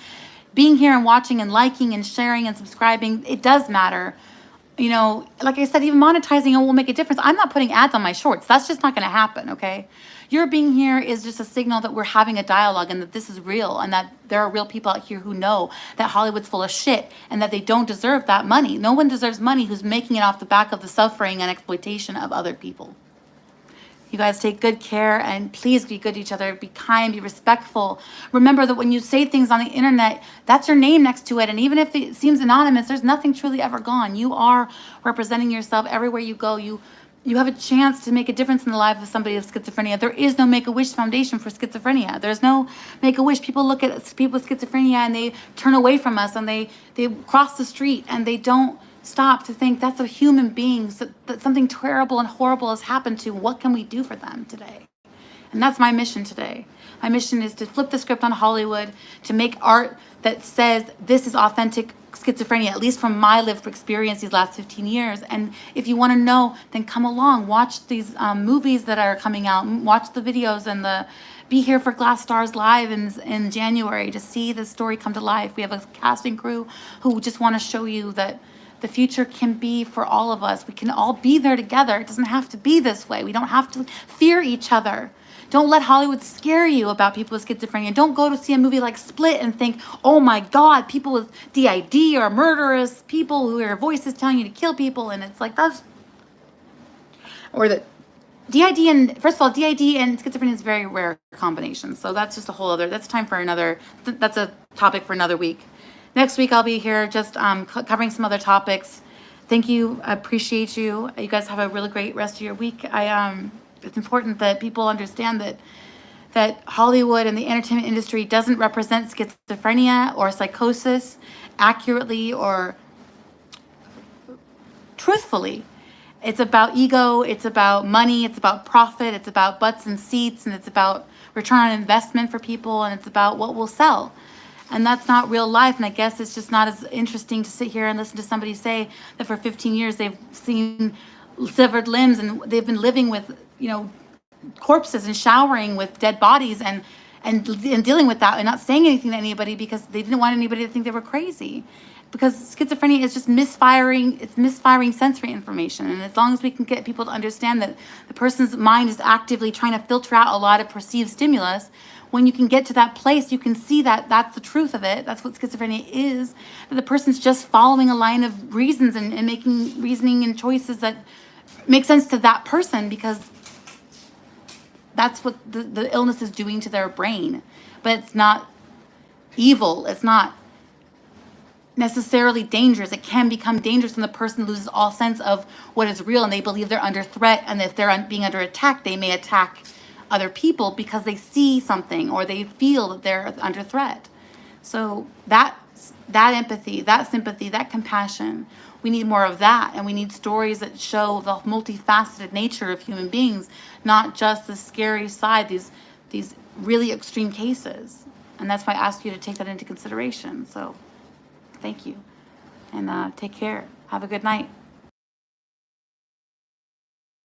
Being here and watching and liking and sharing and subscribing, it does matter. Like I said, even monetizing it will make a difference. I'm not putting ads on my shorts. That's just not going to happen, okay? Your being here is just a signal that we're having a dialogue, and that this is real, and that there are real people out here who know that Hollywood's full of shit, and that they don't deserve that money. No one deserves money who's making it off the back of the suffering and exploitation of other people. You guys take good care, and please be good to each other. Be kind, be respectful. Remember that when you say things on the internet, that's your name next to it. And even if it seems anonymous, there's nothing truly ever gone. You are representing yourself everywhere you go. You have a chance to make a difference in the life of somebody with schizophrenia. There is no Make-A-Wish Foundation for schizophrenia. There's no Make-A-Wish. People look at people with schizophrenia and they turn away from us, and they cross the street, and they don't stop to think that's a human being, that something terrible and horrible has happened to. What can we do for them today? And that's my mission today. My mission is to flip the script on Hollywood, to make art that says this is authentic schizophrenia, at least from my lived experience these last 15 years. And if you want to know, then come along, watch these movies that are coming out, watch the videos, and be here for Glass Stars Live in January to see the story come to life. We have a casting crew who just want to show you that the future can be for all of us. We can all be there together. It doesn't have to be this way. We don't have to fear each other. Don't let Hollywood scare you about people with schizophrenia. Don't go to see a movie like Split and think, oh my God, people with DID are murderous, people who hear voices telling you to kill people. And it's like, that's, or that DID and, first of all, DID and schizophrenia is very rare combinations. So that's just a whole other, that's time for another, that's a topic for another week. Next week, I'll be here just covering some other topics. Thank you. I appreciate you. You guys have a really great rest of your week. It's important that people understand that Hollywood and the entertainment industry doesn't represent schizophrenia or psychosis accurately or truthfully. It's about ego, it's about money, it's about profit, it's about butts and seats, and it's about return on investment for people, and it's about what will sell. And that's not real life. And I guess it's just not as interesting to sit here and listen to somebody say that for 15 years they've seen severed limbs and they've been living with, corpses and showering with dead bodies and dealing with that and not saying anything to anybody because they didn't want anybody to think they were crazy. Because schizophrenia is just misfiring, it's misfiring sensory information. And as long as we can get people to understand that the person's mind is actively trying to filter out a lot of perceived stimulus, when you can get to that place, you can see that that's the truth of it. That's what schizophrenia is. That the person's just following a line of reasons and making reasoning and choices that make sense to that person because that's what the illness is doing to their brain. But it's not evil. It's not necessarily dangerous. It can become dangerous when the person loses all sense of what is real and they believe they're under threat. And if they're being under attack, they may attack other people because they see something or they feel that they're under threat. So that empathy, that sympathy, that compassion, we need more of that. And we need stories that show the multifaceted nature of human beings, not just the scary side, these really extreme cases. And that's why I ask you to take that into consideration. So thank you and take care. Have a good night.